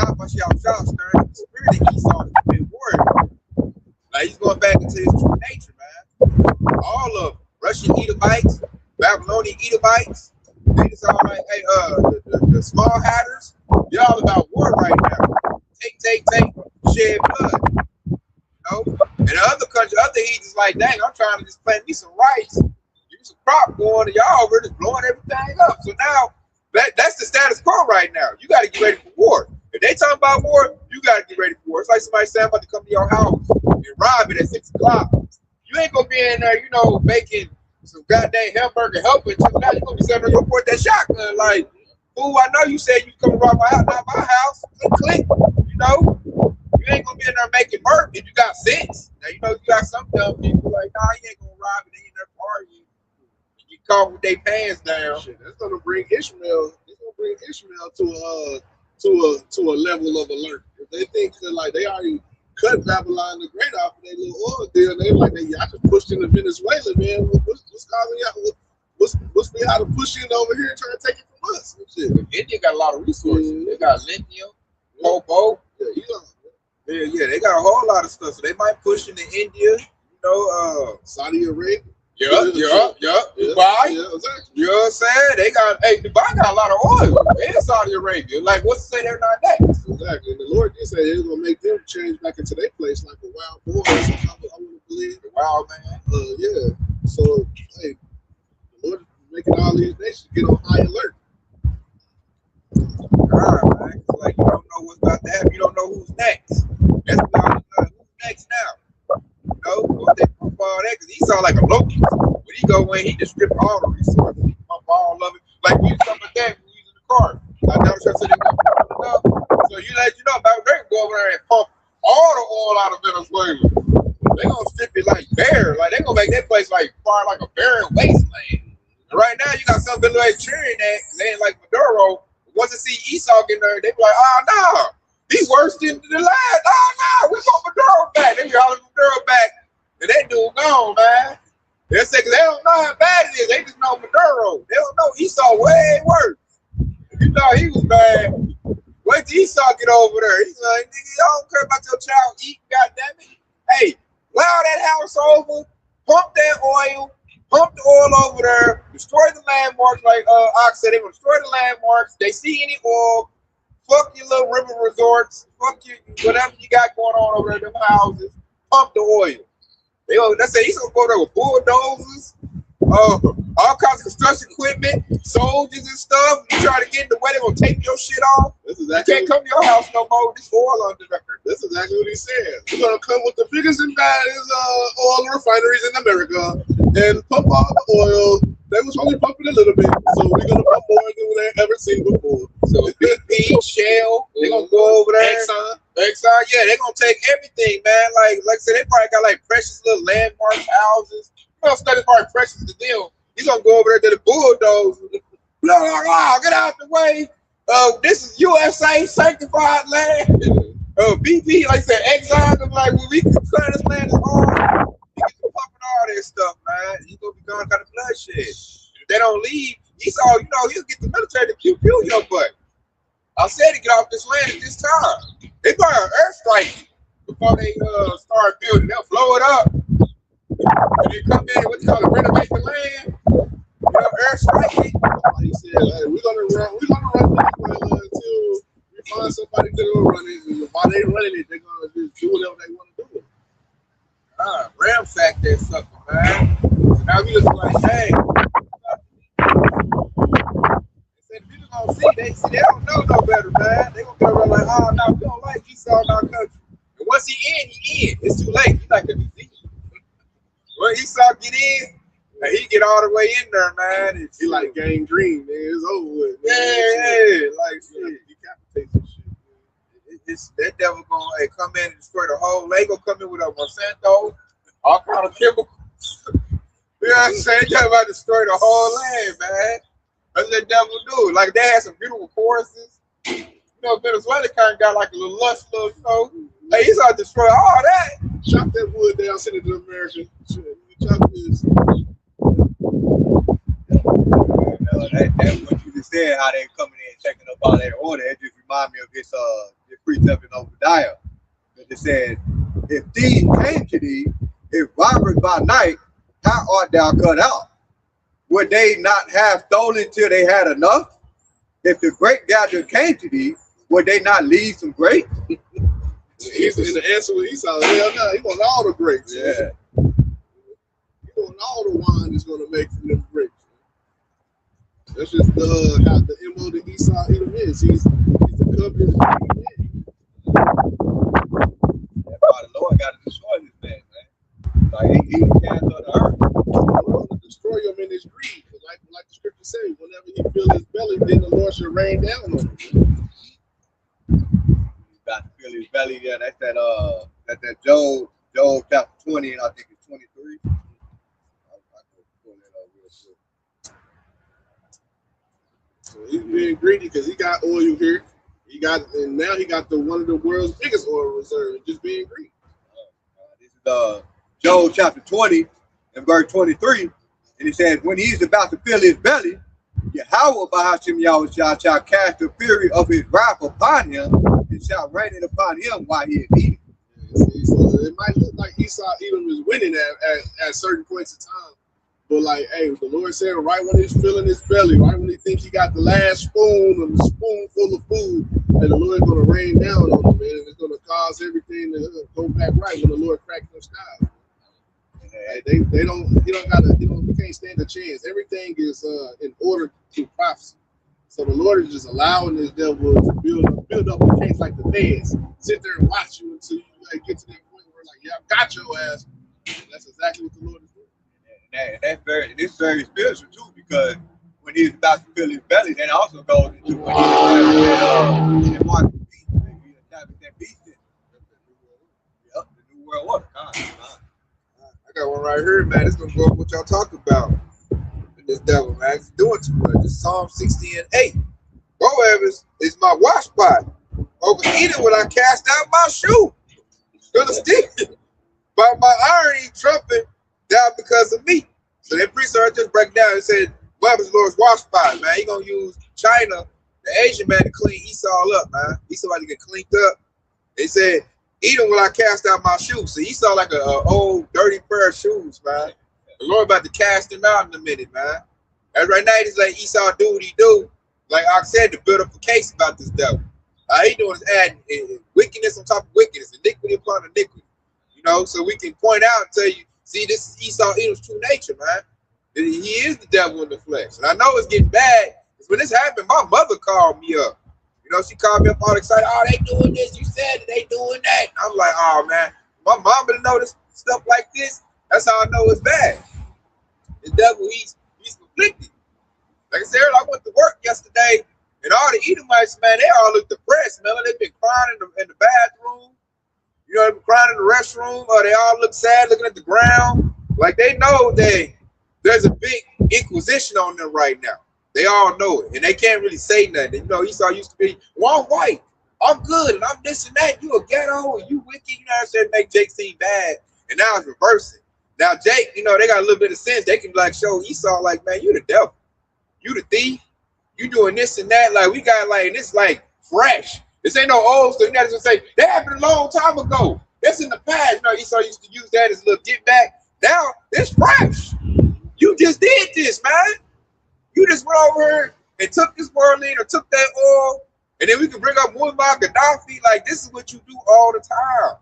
Speaker 1: spirit of Esau has been warrior. Now he's going back into his true nature, man. All of them. Russian Edomites, Babylonian Edomites. They just all like, hey, the small hatters, they're all about war right now. Take. shed blood. You know? And the other country, other heathens like, dang, I'm trying to just plant me some rice, give me some crop going, and y'all over just blowing everything up. So now that's the status quo right now. You got to get ready for war. If they talking about war, you got to get ready for war. It's like somebody saying about to come to your house and rob it at 6 o'clock. You ain't gonna be in there, you know, making some goddamn hamburger helping. Now you gonna be sitting on your porch that shotgun, like, fool, I know you said you come rob my house, not my house. Click, you know. You ain't gonna be in there making murder if you got sense. Now you know you got some dumb people like, nah, you ain't gonna rob it, they ain't there partying. You get caught with their pants down.
Speaker 3: Shit, that's gonna bring Ishmael. It's gonna bring Ishmael to a level of alert. If they think that like they already cut Babylon the Great off of their little oil deal, they like y'all just pushed into Venezuela, man. What's causing y'all? What's behind the pushing over here trying to take it from us? Shit.
Speaker 1: India got a lot of resources. They got lithium, cobalt. Yeah, they got a whole lot of stuff. So they might push into India, you know,
Speaker 3: Saudi Arabia.
Speaker 1: Yeah. Dubai.
Speaker 3: Yeah, exactly.
Speaker 1: You know what I'm saying? Dubai got a lot of oil in Saudi Arabia. Like, what's to say they're not that?
Speaker 3: Exactly. And the Lord did say He's gonna make them change back into their place like a wild boy. I want to believe
Speaker 1: the wild man.
Speaker 3: Yeah. So hey, the Lord is making all these nations get on high alert.
Speaker 1: Man. Like, you don't know what's about to happen. You don't know who's next. That's about who's next now. You know, what they pump all that, because Esau like a locust. When he go in, he just strip all the resources. He pump all of it. Like we something like that when we using the car. Like Donald Trump said, so you let you know about they can go over there and pump all the oil out of Venezuela. They gonna strip it like bare. Like they gonna make that place like far like a barren wasteland. And right now you got some Venezuela cheering that they ain't like Maduro. Once they see Esau getting there, they be like, oh no, he's worse than the last. Oh no, we want Maduro back. They be hollering Maduro back, and that dude gone, man. They say they don't know how bad it is. They just know Maduro. They don't know Esau way worse. If you know he was bad, wait till Esau get over there. He's like, nigga, y'all don't care about your child eating, goddammit. Hey, allow that house over, pump that oil. Pump the oil over there, destroy the landmarks, like Ox said, they're gonna destroy the landmarks. They see any oil, fuck your little river resorts, fuck you, whatever you got going on over there, them houses, pump the oil. That's it, he's gonna go there with bulldozers, all kinds of construction equipment, soldiers and stuff. You try to get in the way, they're gonna take your shit off. This is exactly, you can't come to your house no more with this oil under there.
Speaker 3: This is exactly what he said. We're gonna come with the biggest and baddest oil refineries in America and pump all the oil. They was only pumping a little bit, so we're gonna pump more than they ever seen before. So
Speaker 1: BP, Shell, they're gonna go over there. Exxon, yeah, they're gonna take everything, man. Like I said, they probably got like precious little landmark houses. You know, stuff is probably precious to them. He's gonna go over there to the bulldozer. Blah, blah, blah, get out the way. This is USA sanctified land. BP, like I said, Exxon, I'm like, well, we can clear this land at home. We can pumping all this stuff, man. He's gonna be going kind of bloodshed. If they don't leave, Esau, you know, he'll get the military to pew your butt. I said to get off this land at this time. They probably an airstrike before they start building. They'll blow it up. And they come in, what you call it, renovate the land. You know, airstrike it.
Speaker 3: He said, hey, we're gonna run Venezuela until we find somebody to go run it. And while they running it, they're gonna just do whatever they want to do.
Speaker 1: Ramsack that sucker, man. So now we just like, hey. They said people gonna see, they don't know no better, man. They gonna get around like, oh no, we don't like Esau in our country. And once he in. It's too late. He's like a disease. When Esau get in, and he get all the way in there, man.
Speaker 3: He like gangrene, man. It's over with.
Speaker 1: Yeah, like shit. Decapitate some shit. It's that devil gonna come in and destroy the whole. They gonna come in with a Monsanto, all kind of chemicals. You know what I'm saying? They about to destroy the whole land, man. That's what the devil do. Like they had some beautiful forests. You know, Venezuela kind of got like a little lush, you know. Hey, he's out to destroy all that.
Speaker 3: Chop that wood down, send it to America. Chop this.
Speaker 2: That's what you just said, how they coming in checking up all that order. It just remind me of this precept in Obadiah. It said, if thieves came to thee, if robbers by night, how art thou cut out? Would they not have stolen till they had enough? If the grape gatherer came to thee, would they not leave some grapes?
Speaker 3: He's in the answer with Esau. Hell no, he want all the grapes.
Speaker 2: Yeah.
Speaker 3: He want all the wine that's gonna make from them grapes. That's just how the MO that Esau Edom is. He's the covenant man.
Speaker 2: That's why the Lord got to destroy this man, man. Like he cast on the earth.
Speaker 3: The Lord will destroy him in his greed. Like the scripture says, whenever he fills his belly, then the Lord shall rain down on him.
Speaker 2: He's got to fill his belly. Yeah, that's that Job chapter 20, and I think it's 23. I'll pull that up real quick.
Speaker 3: So he's being greedy because he got oil here. And now he got one of the world's biggest oil reserves, just being greedy.
Speaker 2: This is Job chapter 20 and verse 23. And it says, when he's about to fill his belly, Yahweh Bahashim Yahweh shall cast the fury of his wrath upon him and shall rain it upon him while he is eating.
Speaker 3: So it might look like Esau Edom is winning at certain points in time. But like, hey, the Lord said right when he's filling his belly, right when he thinks he got the last spoon of the spoonful of food, and the Lord's gonna rain down on him, man, and it's gonna cause everything to go back right when the Lord cracks the sky. They can't stand a chance. Everything is in order to prophecy. So the Lord is just allowing this devil to build up a case like the feds. Sit there and watch you until you get to that point where like, yeah, I got your ass. And that's exactly what the Lord is doing.
Speaker 2: And it's very spiritual too, because when he's about to fill his belly, that also goes into when he's in Mark the beast, that beast. Yep, the New World Order.
Speaker 1: I got one right here, man. It's gonna go up what y'all talk about. This devil, man, he's doing too much. It's Psalm 60 and 8. Moab is my wash pot. Over Edom when I cast out my shoe. Philistine. By my iron he trumpet down because of me. So that priest just break down and said, Moab is the Lord's wash pot, man. He gonna use China, the Asian man, to clean Esau up, man. Esau about to get cleaned up. They said, Edom will I cast out my shoes. So Esau like an old dirty pair of shoes, man. The Lord about to cast him out in a minute, man. And right now he's like Esau do what he do. Like I said, to build up a case about this devil. He doing is adding wickedness on top of wickedness, iniquity upon iniquity. You know, so we can point out and tell you, see, this is Esau Edom's true nature, man. He is the devil in the flesh. And I know it's getting bad. Because when this happened, my mother called me up. You know, she called me up all excited. Oh, they doing this. You said that they doing that. I'm like, oh, man, my mom better know this stuff like this. That's how I know it's bad. The devil, he's conflicted. Like I said, I went to work yesterday, and all the Edomites, man, they all look depressed, man. They've been crying in the bathroom. You know, they've been crying in the restroom, or they all look sad looking at the ground. Like they know that there's a big inquisition on them right now. They all know it, and they can't really say nothing. You know, Esau used to be, well, I'm white, I'm good, and I'm this and that. You a ghetto, and you wicked. You know what I'm saying? Make Jake seem bad, and now it's reversing. Now Jake, you know, they got a little bit of sense. They can like show Esau like, man, you the devil, you the thief, you doing this and that. Like we got like, and it's like fresh. This ain't no old stuff. You know, just say that happened a long time ago. That's in the past. You know, Esau used to use that as a little get back. Now it's fresh. You just did this, man. You just went over here and took this world leader, took that oil, and then we can bring up Muammar Gaddafi. Like this is what you do all the time.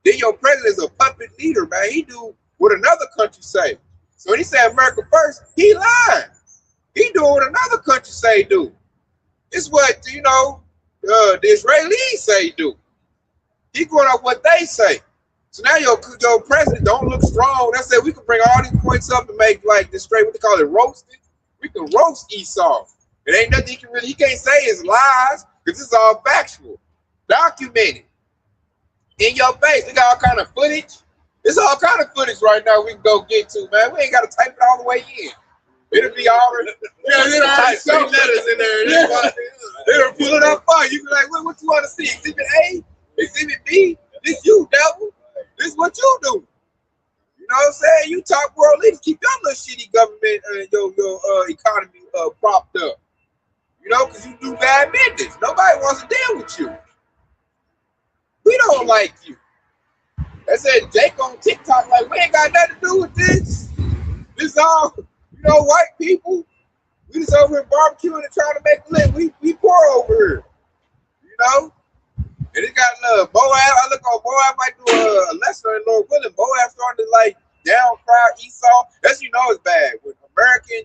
Speaker 1: Then your president is a puppet leader, man. He do what another country say. So when he said America first, he lied. He doing what another country say do. It's what, you know, the Israelis say do. He going off what they say. So now your president don't look strong. That's it. We can bring all these points up and make like this straight, what they call it, roasting. We can roast Esau. It ain't nothing he can't say is lies, because it's all factual. Documented. In your face. They got all kind of footage. There's all kind of footage right now we can go get to, man. We ain't got to type it all the way in. It'll be already, it'll already show letters in there. Yeah. It'll pull it up for you. You be like, what you want to see? Exhibit A? Exhibit B? This you, devil. This is what you do. You know what I'm saying? You top world leaders. Keep your little shitty government and your economy propped up. You know, because you do bad business. Nobody wants to deal with you. We don't like you. They said Jake on TikTok, like, we ain't got nothing to do with this. This all, you know, white people. We just over here barbecuing and trying to make a living. We poor over here. You know? And it got Moab. I look on Moab might do a lesson in Lord willing. Moab starting to like down cry Esau. That's it's bad. When American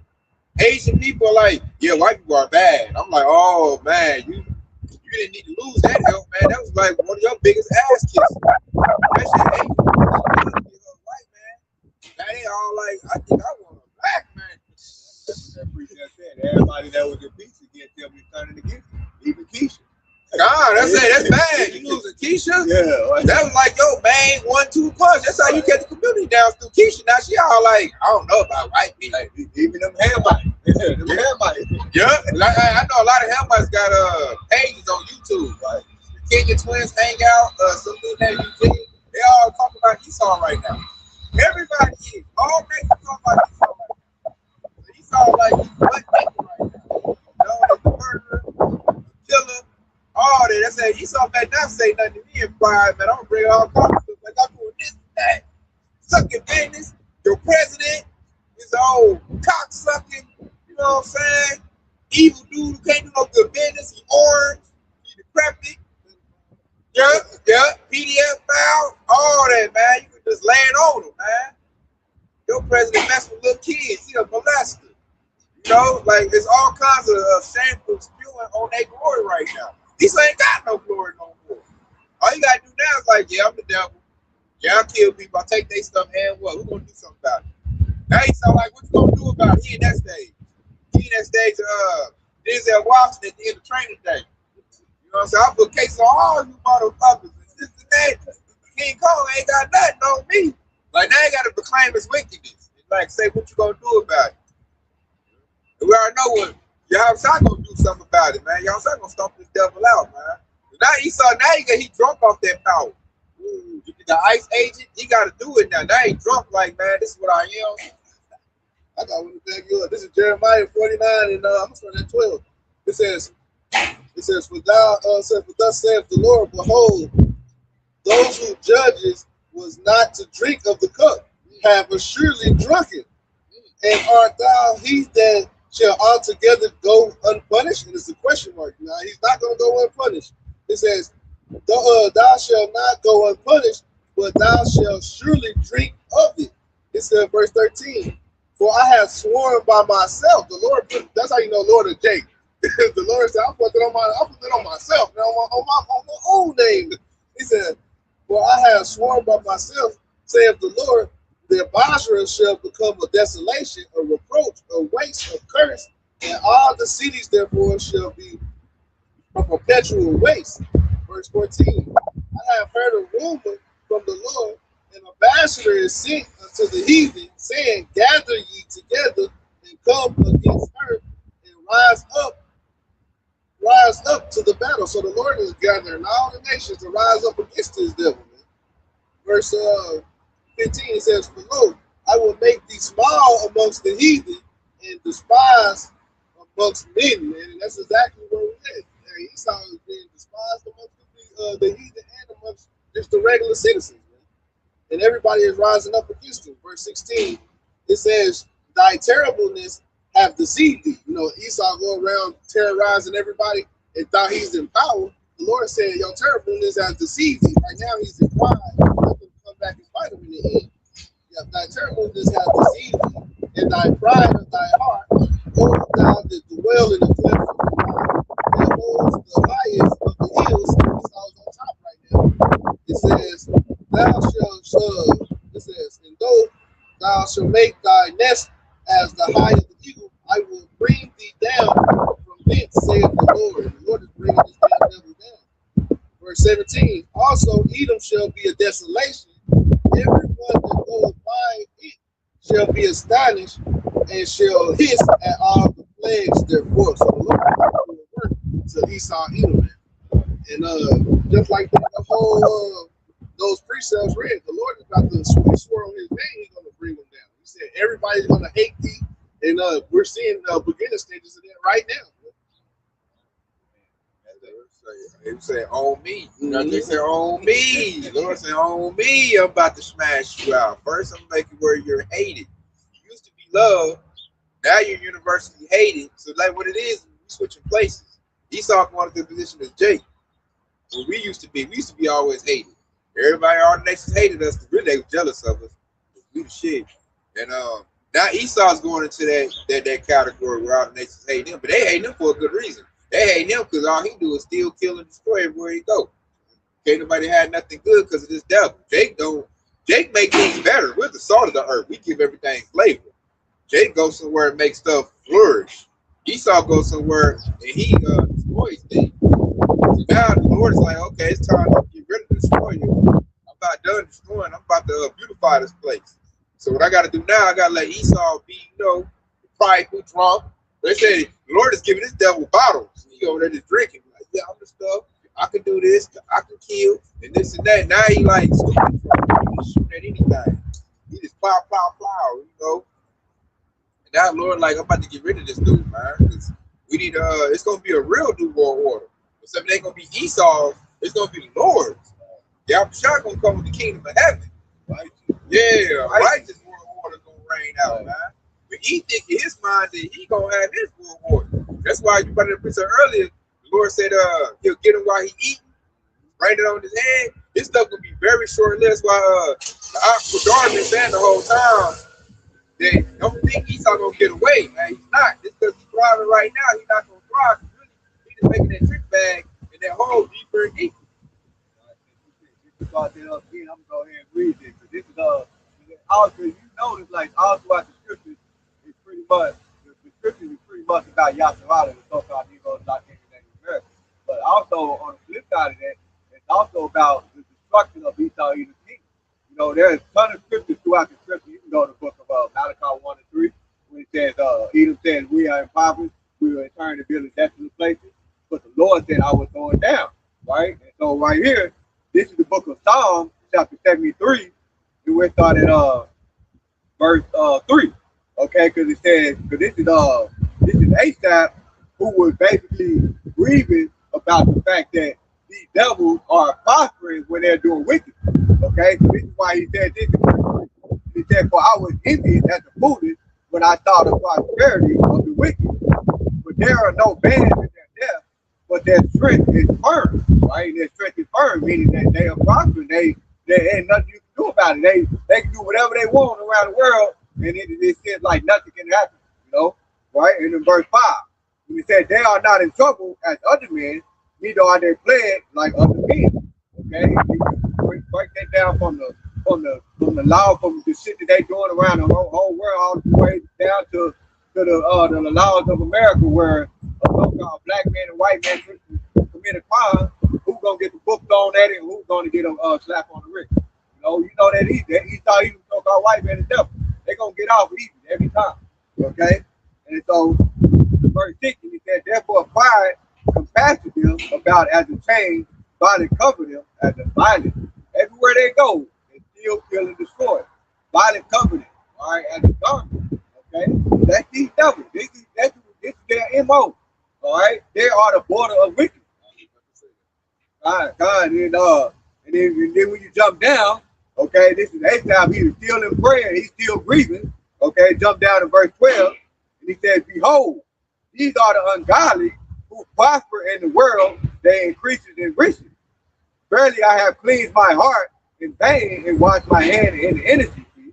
Speaker 1: Asian people are like, yeah, white people are bad. I'm like, oh man, you didn't need to lose that help, man. That was like one of your biggest ass kisses. That shit white man. Now they all like, I think I want a black man.
Speaker 2: That preacher said everybody that was in peace again tell me turning against me. Even Keisha.
Speaker 1: God, that's bad. You losing Keisha?
Speaker 2: Yeah.
Speaker 1: That was like your main 1-2 punch. That's how you get the community down through Keisha. Now she all like, I don't know about white people.
Speaker 2: Like, even them Hamites. Them Hamites.
Speaker 1: Yeah. Like, I know a lot of Hamites got pages on YouTube. Right? The Kenya twins hang out. Some dude named Eugene. They all talk about Esau right now. Everybody is. All nations talk about Esau right now. So Esau like he's butt naked right now. He's a murderer, a killer. All that. I said, Esau better not say nothing to me in pride, man. I'm gonna bring all kinds of stuff. Like, I'm doing this and that. Sucking business. Your president is old cock sucking, you know what I'm saying? Evil dude who can't do no good business. He orange, he decrepit. Yeah. PDF file, all that, man. You can just land on him, man. Your president mess with little kids. He a molester. You know, like, it's all kinds of shameful spewing on their glory right now. These ain't got no glory no more. All you gotta do now is like, yeah, I'm the devil. Yeah, I kill people. I take their stuff and what? We're gonna do something about it. Now he sound like, what you gonna do about it? He in that stage. He in that stage Denzel Washington at the end of Training Day. You know what I'm saying? I put case on all you motherfuckers. This and that. King Kong ain't got nothing on me. Like, now he gotta proclaim his wickedness. And like, say what you gonna do about it. And we already know what Yahushua gonna do something about it, man. Yahushua gonna stomp this devil out, man. Now he drunk off that power. The ICE agent, he gotta do it now. Now he drunk like, man, this is what I am.
Speaker 3: I got one to thank you. This is Jeremiah 49 and I'm gonna start at 12. It says, for thus saith the Lord, behold, those who judges was not to drink of the cup, have assuredly drunken. And art thou he that shall altogether go unpunished? And it's a question mark. Now he's not going to go unpunished. It says, thou shalt not go unpunished, but thou shalt surely drink of it. It says, verse 13, for I have sworn by myself. The Lord put, that's how you know Lord of Jake. The Lord said, I put it on myself, now on my own name. He said, for I have sworn by myself, saith the Lord, the Basra shall become a desolation, a reproach, a waste, a curse, and all the cities therefore shall be a perpetual waste. Verse 14, I have heard a rumor from the Lord, an ambassador is sent unto the heathen, saying, gather ye together and come against her and rise up to the battle. So the Lord is gathering all the nations to rise up against this devil. Man. Verse 15, it says, for lo, I will make thee small amongst the heathen and despise amongst many. And that's exactly where we're at. Esau is being despised amongst the heathen and amongst just the regular citizens. Man. And everybody is rising up against him. Verse 16, it says, thy terribleness have deceived thee. You know, Esau go around terrorizing everybody and thought he's in power. The Lord said, your terribleness has deceived thee. Right now he's in pride. Come back and fight him in the end. Yeah, thy terribleness has deceived thee, and thy pride of thy heart, O thou that dwell in the cleft of the rock, that holds the highest of the hills. Esau's on top right now. It says, and though thou shalt make thy nest as the high of the eagle, I will bring thee down from thence, saith the Lord. The Lord is bringing this damn devil down. Verse 17, also Edom shall be a desolation. Everyone that goeth by it shall be astonished and shall hiss at all the plagues therefore. So the Lord will work to Esau, Edom. And just like that, the whole those precepts read, the Lord is about to swear on his name, he's going to bring them down. He said, everybody's going to hate thee. And we're seeing beginning stages of that right now.
Speaker 1: They say, on me. You know, they say, on me. The Lord say, on me, I'm about to smash you out. First, I'm making where you're hated. You used to be loved. Now you're universally hated. So, like, what it is, we switching places. Esau wanted the position as Jake. when we used to be always hated. Everybody, all the nations hated us. Really, they were jealous of us. We the shit. And now Esau's going into that category where all the nations hate him, but they hate him for a good reason. They hate him because all he do is steal, kill, and destroy everywhere he go. Can't nobody had nothing good because of this devil. Jake make things better. We're the salt of the earth. We give everything flavor. Jake goes somewhere and makes stuff flourish. Esau goes somewhere and he destroys things. So now the Lord is like, okay, it's time to get rid of destroy you. I'm about done destroying. I'm about to beautify this place. So what I got to do now, I got to let Esau be, prideful, drunk. They say the Lord is giving this devil bottles. He over there just drinking. Like, yeah, I'm the stuff. I can do this. I can kill and this and that. Now he like stupid. He's shooting at anything. He just plow. And now Lord, like, I'm about to get rid of this dude, man. Because we need it's gonna be a real new world order. Except it ain't gonna be Esau. It's gonna be the Lord's. Yahushua gonna come with the kingdom of heaven. Right? Yeah, righteous world order gonna reign out, man. But he think in his mind that he gonna have his world order. That's why you brought it up earlier. The Lord said he'll get him while he eating, write it on his head. This stuff gonna be very short-lived. That's why the Oxford been saying the whole time that don't think Esau gonna get away, man. He's not. Just because he's thriving right now, he's not gonna thrive. He's just making that trick bag and that hole deeper and deeper.
Speaker 2: Brought that up again, I'm gonna go ahead and read this. This is also, you notice, like all throughout the scriptures, it's pretty much the scriptures is pretty much about Yasharala, the so-called Negroes not in America. But also on the flip side of that, it's also about the destruction of Esau Edom's kingdom. There's a ton of scriptures throughout the scripture. You can go to the book of Malachi 1 and 3, when it says Edom says we are impoverished, we will return to build desolate places, but the Lord said I was going down. Right? And so right here, this is the book of Psalms, chapter 73, and we're starting verse 3. Okay, because it says, because this is Asaph, who was basically grieving about the fact that these devils are prospering when they're doing wicked. Okay, so this is why he said this. He said, for I was envious at the foolish when I saw the prosperity of the wicked. But there are no bands in their death, but their strength is firm. Right? Their strength is firm, meaning that they are prospering. They ain't nothing you can do about it. They can do whatever they want around the world, and it seems like nothing can happen, right? And in verse 5, when he said, they are not in trouble as other men, neither are they plagued like other men. Okay? You break that down from the law, from the shit that they doing around the whole world, all the way down to the laws of America, where a so-called black man and white man commit a crime. Who's gonna get the book thrown at it, and who's gonna get a slap on the wrist? That he thought he was so-called white man and devil. They're gonna get off easy every time. Okay? And so verse 6, he said, therefore quiet compassion them about as a chain, body cover them as a violence. Everywhere they go, they still kill and destroy. Violent cover them, all right, as a garment. Okay? That's these devils. This is their MO. All right? They are the border of wickedness. God, and then when you jump down, okay, this is Asaph, he's still in prayer, he's still grieving, okay, jump down to verse 12, and he says, behold, these are the ungodly who prosper in the world, they increase in riches. Verily I have cleansed my heart in vain and washed my hand in the innocency.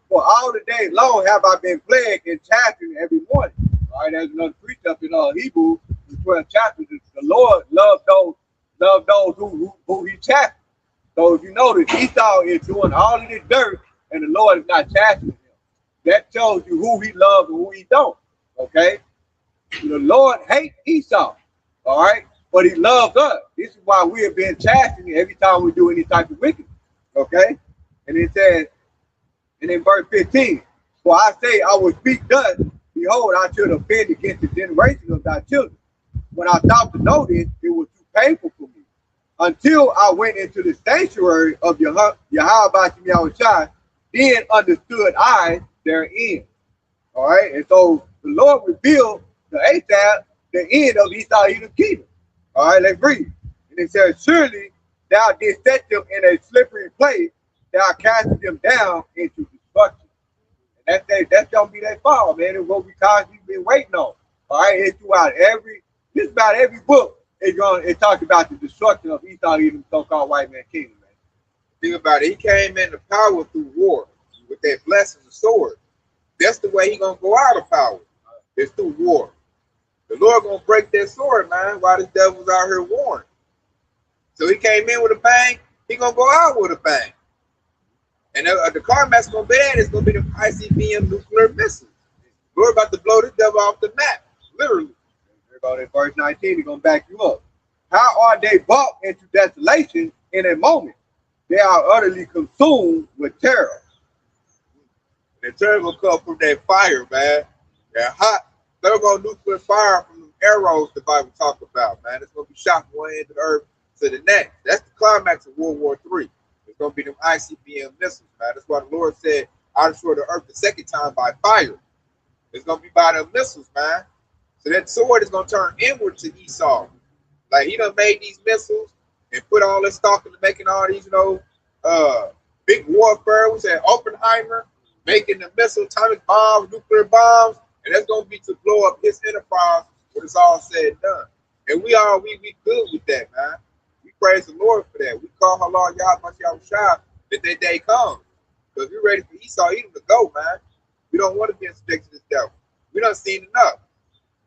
Speaker 2: For all the day long have I been plagued and chastened every morning. All right, there's another precept in Hebrews, the 12th chapter. The Lord loved those who he chastened. So if you notice, Esau is doing all of this dirt, and the Lord is not chastening him. That tells you who he loves and who he don't. Okay? The Lord hates Esau. All right? But he loves us. This is why we have been chastened every time we do any type of wickedness. Okay? And it says, and in verse 15, for I say, I will speak thus, behold, I should offend against the generation of thy children. When I thought to know this, it was too painful for me. Until I went into the sanctuary of Yahweh Yahushua, then understood I therein. All right? And so the Lord revealed to Asaph the end of Esau Edom's kingdom. All right, let's read. And it says, surely thou didst set them in a slippery place, thou castest them down into destruction. And that's gonna be that fall, man. It's what we constantly been waiting on. All right, it's throughout just about every book it talks about the destruction of Esau, even so-called white man kingdom, man.
Speaker 1: Think about it. He came into power through war with that blessing of sword. That's the way he gonna go out of power. It's through war. The Lord gonna break that sword, man, while this devil's out here warring. So he came in with a bang, he gonna go out with a bang. And the climax gonna be that, it's gonna be the ICBM nuclear missiles. We're about to blow this devil off the map, literally.
Speaker 2: About in verse 19, he's gonna back you up. How are they brought into desolation in a moment? They are utterly consumed with terror.
Speaker 1: The terror will come from that fire, man. That hot thermonuclear fire from the arrows the Bible talk about, man. It's gonna be shot from one end of the earth to the next. That's the climax of World War III. It's gonna be them ICBM missiles, man. That's why the Lord said, "I'll destroy the earth the second time by fire." It's gonna be by the missiles, man. So that sword is gonna turn inward to Esau. Like he done made these missiles and put all this stock into making all these, big warfare. We said Oppenheimer making the missile, atomic bombs, nuclear bombs, and that's gonna be to blow up his enterprise when it's all said and done. And we good with that, man. We praise the Lord for that. We call Allah Yahweh that day comes. Because we're ready for Esau even to go, man. We don't want to be in subject to this devil. We done seen enough.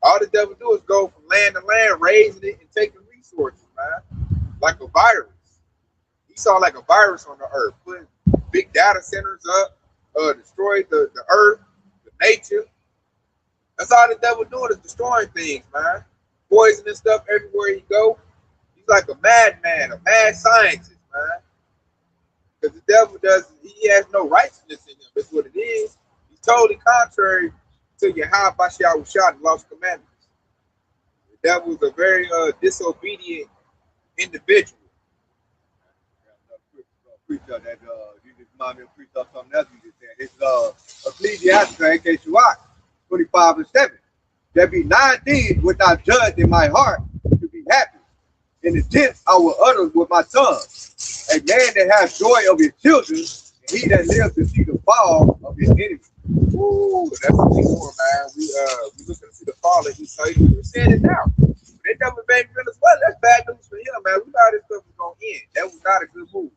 Speaker 1: All the devil do is go from land to land, raising it and taking resources, man. Like a virus. Esau like a virus on the earth, putting big data centers up, destroy the earth, the nature. That's all the devil doing is destroying things, man. Poisoning stuff everywhere he go. He's like a madman, a mad scientist, man. Because the devil he has no righteousness in him. That's what it is. He's totally contrary to Yahweh Bashiach, the lost commandments. The devil is a very disobedient individual.
Speaker 2: Preach up that you just remind me of preach up something else you just said. It's Ecclesiastes, A.K. Shuach, 25:7. There be 9 things which I judge in my heart to be happy. In the tenth I will utter with my tongue. A man that has joy of his children, and he that lives to see the fall of his enemies.
Speaker 1: Ooh, that's the thing, man. We looking to see the fall of Esau. We're saying it now. They never made Venezuela. That's bad news for him, man. We thought this stuff was gonna end. That was not a good move.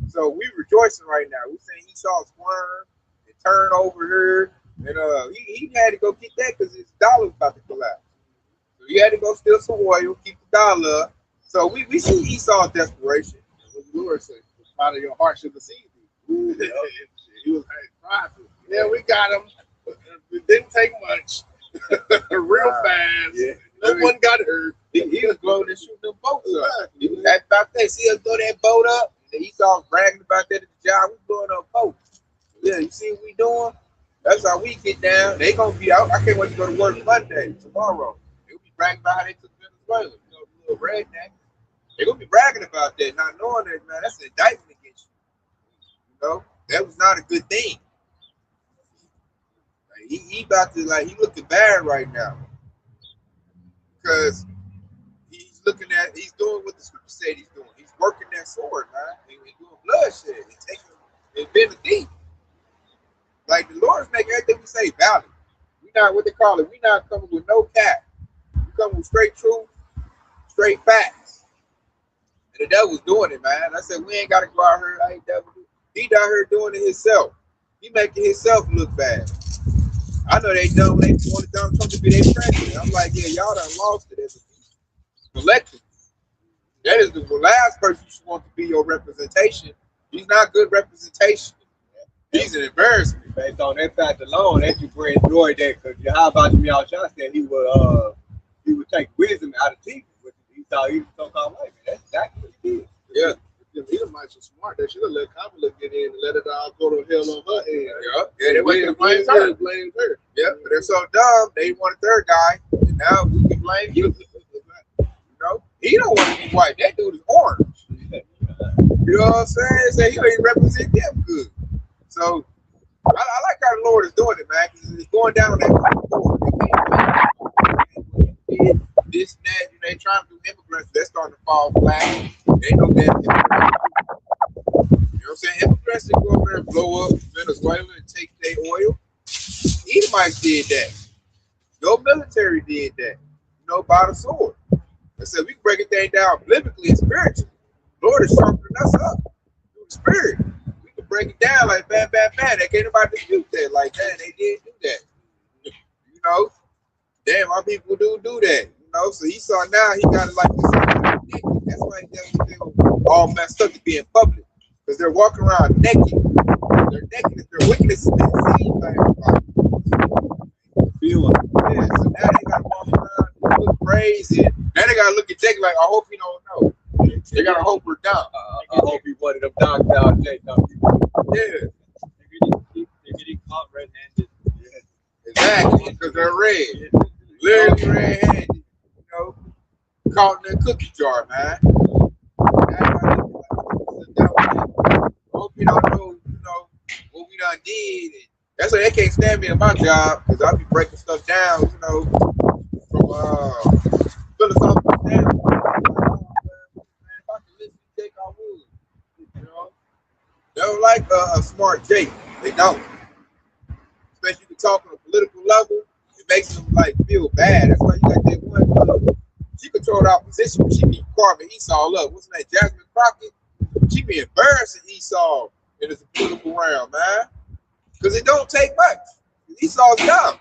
Speaker 1: So we rejoicing right now. We saying Esau squirm and turn over here, and he had to go get that because his dollar was about to collapse. So he had to go steal some oil, keep the dollar up. So we see Esau's desperation.
Speaker 3: What the Lord said, out of your heart should deceive you. He was prideful. Yeah, we got him. It didn't take much. Real fast. Yeah. No one got hurt.
Speaker 1: He was blowing and shooting them boats up. He was happy about that. See us blow that boat up. And Esau bragging about that at the job. We blowing up boats. Yeah, you see what we doing? That's how we get down. They gonna be out. I can't wait to go to work Monday, tomorrow. They'll be bragging about how they took Venezuela. The little redneck. They're gonna be bragging about that, not knowing that, man, that's an indictment against you. That was not a good thing. Like, he about to, he looking bad right now. Because he's doing what the scripture said he's doing. He's working that sword, man. He's doing bloodshed. He's taking it been deep. Like the Lord's making everything we say valid. We not what they call it. We not coming with no cap. We coming with straight truth, straight facts. And the devil's doing it, man. I said we ain't gotta go out here. He out here doing it himself. He making himself look bad. I know they done when they wanted Donald Trump to be their president. I'm like, yeah, y'all done lost it as a collective. That is the last person you want to be your representation. He's not good representation. He's an embarrassment.
Speaker 2: Based on that fact alone, that you bring joy there, because how about Yahweh said he would take wisdom out of people. He thought he was so-called white man. That's exactly what he did.
Speaker 1: Yeah.
Speaker 3: He might be smart. They should have let Kamala get in and let it all go to hell on her end.
Speaker 1: Yeah, they went to blame her. Yeah, but they're so dumb. They wanted their guy, and now we can blame you. He don't want to be white. That dude is orange. You know what I'm saying? So he don't even represent them good. So I like how the Lord is doing it, man, because it's going down on that this and that. They trying to do immigrants. They're starting to fall flat. They know that. You know what I'm saying? Immigrants that go over there and blow up Venezuela and take their oil. Edomites did that. Your military did that. By the sword. I said we can break it down biblically and spiritually. Lord is sharpening us up through the spirit. We can break it down like bam, bam, bam. They can't nobody dispute that like that. They did do that. You know, damn, our people do that. You know, so he saw now he got it like this. That's why he feel all messed up to be in public because they're walking around naked. They're naked. Their wickedness is being seen by everybody.
Speaker 2: Feel it.
Speaker 1: Yeah, so now they gotta walk around, look crazy. Now they gotta look at Jake like, I hope he don't know. They gotta hope we're down.
Speaker 2: I hope he one of them knocked out Jake.
Speaker 1: Yeah,
Speaker 4: They're getting caught red-handed.
Speaker 1: exactly, because they're red. Literally red-handed. You know, caught in a cookie jar, man. I hope you don't know, you know, what we done did. And that's why they can't stand me in my job, because I'll be breaking stuff down, you know, from philosophical standpoint. If I could listen to Jake, I would. You know, they don't like a smart Jake. They don't. Especially if you're talking on a political level, it makes them like feel bad. That's why you got that one. She controlled our position when she be carving Esau up. What's her name? Jasmine Crockett. She be embarrassing Esau in this political realm, man. Because it don't take much. Esau's dumb.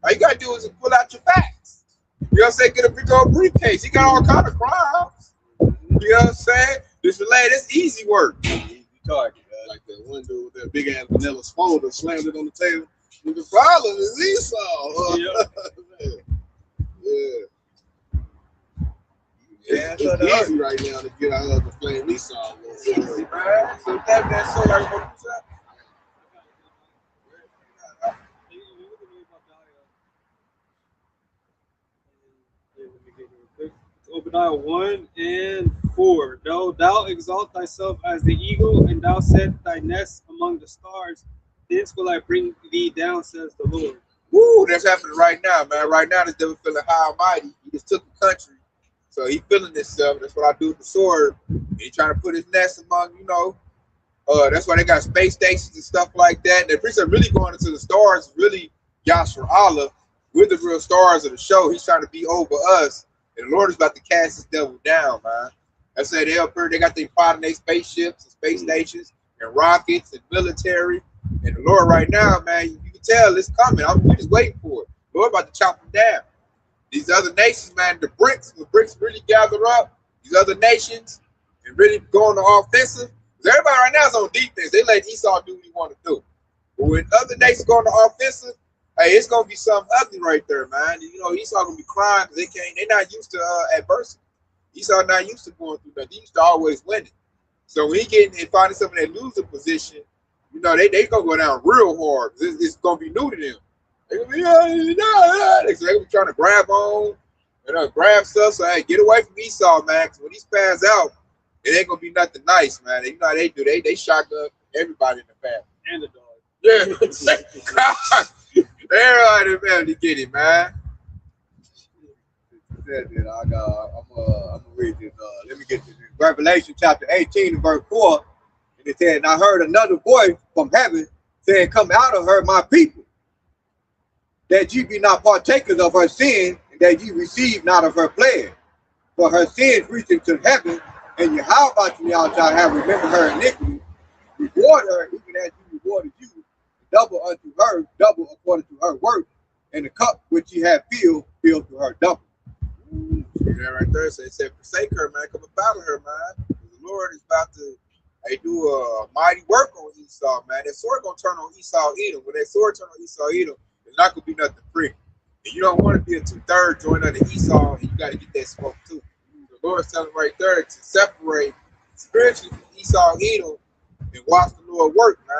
Speaker 1: All you gotta do is pull out your facts. You know what I'm saying? Get a big old briefcase. He got all kind of crimes. You know what I'm saying? This that's easy work.
Speaker 2: Easy target.
Speaker 3: Like that one dude with that big ass vanilla folder slammed it on the table. And the problem is Esau. Yeah.
Speaker 2: Yeah,
Speaker 3: It's easy right now to get out of the flame Esau.
Speaker 1: Easy, man. So that's so like what you said.
Speaker 4: Obadiah 1 and 4. Though thou exalt thyself as the eagle, and thou set thy nest among the stars, thence will I bring thee down, says the Lord.
Speaker 1: Woo, that's happening right now, man. Right now, this devil feeling high and mighty. He just took the country. So he feeling himself. That's what I do with the sword. And he trying to put his nest among, you know. That's why they got space stations and stuff like that. And the priest are really going into the stars, really Yashar Allah. We're the real stars of the show. He's trying to be over us. And the Lord is about to cast this devil down, man. I said they up here, they got their fighting their spaceships and space stations and rockets and military. And the Lord right now, man, you can tell it's coming. We're just waiting for it. The Lord about to chop them down. These other nations, man, the BRICS really gather up, these other nations, and really go on the offensive. Because everybody right now is on defense. They let Esau do what he want to do. But when other nations go on the offensive, hey, it's gonna be something ugly right there, man. You know, Esau gonna be crying because they're not used to adversity. Esau not used to going through that. They used to always winning. So when he getting and finding something in that losing position, you know, they gonna go down real hard. It's gonna be new to them. They're gonna be, so they gonna be trying to grab on and grab stuff. So hey, get away from Esau, man. Because when he spans out, it ain't gonna be nothing nice, man. You know how they do. They shotgun everybody in the family.
Speaker 4: And the dog.
Speaker 1: Yeah. Everybody in the family get it, man.
Speaker 2: I'm gonna read this. Let me get this. Revelation chapter 18 and verse 4. And it said, and I heard another voice from heaven saying, come out of her, my people, that ye be not partakers of her sin, and that ye receive not of her plague. For her sins reach into heaven, and Yahweh shall have remembered her iniquity. Reward her even as you rewarded you, double unto her, double according to her work, and the cup which ye have filled to her double.
Speaker 1: That right there. So it said, forsake her, man. Come about her, man. The Lord is about to do a mighty work on Esau, man. That sword gonna turn on Esau Edom. When that sword turn on Esau Edom, it's not gonna be nothing free. And you don't want to be a 2/3 joint under Esau, and you got to get that smoke too. The Lord's telling right there to separate spiritually from Esau Edom and watch the Lord work, man.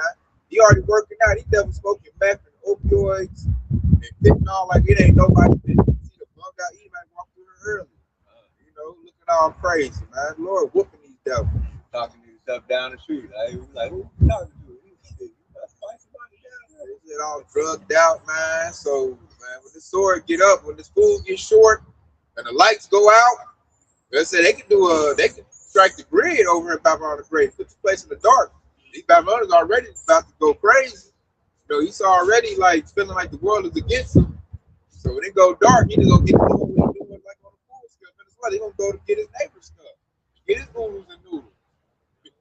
Speaker 1: He already working out. He devil smoking meth and opioids and fentanyl like it ain't nobody. See the bug out. He might walk through her early. You know, looking all crazy, man. The Lord whooping these devils.
Speaker 2: Talking these stuff down the street. Like who you talking to? You fight somebody down there.
Speaker 1: They get all drugged out, man. So, man, when the sword get up, when the food gets short, and the lights go out, they said they can strike the grid over in Babylon the Great, put the place in the dark. These Babylonians already about to go crazy. You know, he's already like feeling like the world is against him. So when it go dark, he just gonna get to doing what he's doing like on a full scale. what? He gonna go to get his neighbor's stuff, get his noodles and noodles, you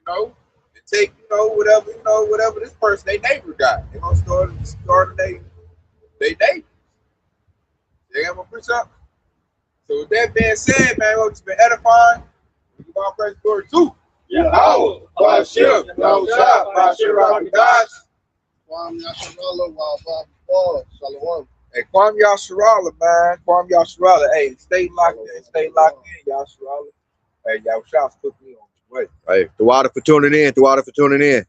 Speaker 1: know, and take, whatever this person, they neighbor got. They gonna start they neighbor. They have a preach up. So with that being said, man, we've just been edifying. We give our praise and glory too.
Speaker 4: Yeah.
Speaker 1: Bashir, Bashir Rakadash.
Speaker 3: Kwame Yasharala, while Bob Paul, Shalom.
Speaker 1: Hey, Kwame Yasharala, man. Kwame Yasharala. Hey, stay locked in, Yasharala. Hey, y'all shots put me on the way.
Speaker 2: Hey, Tawada for tuning in.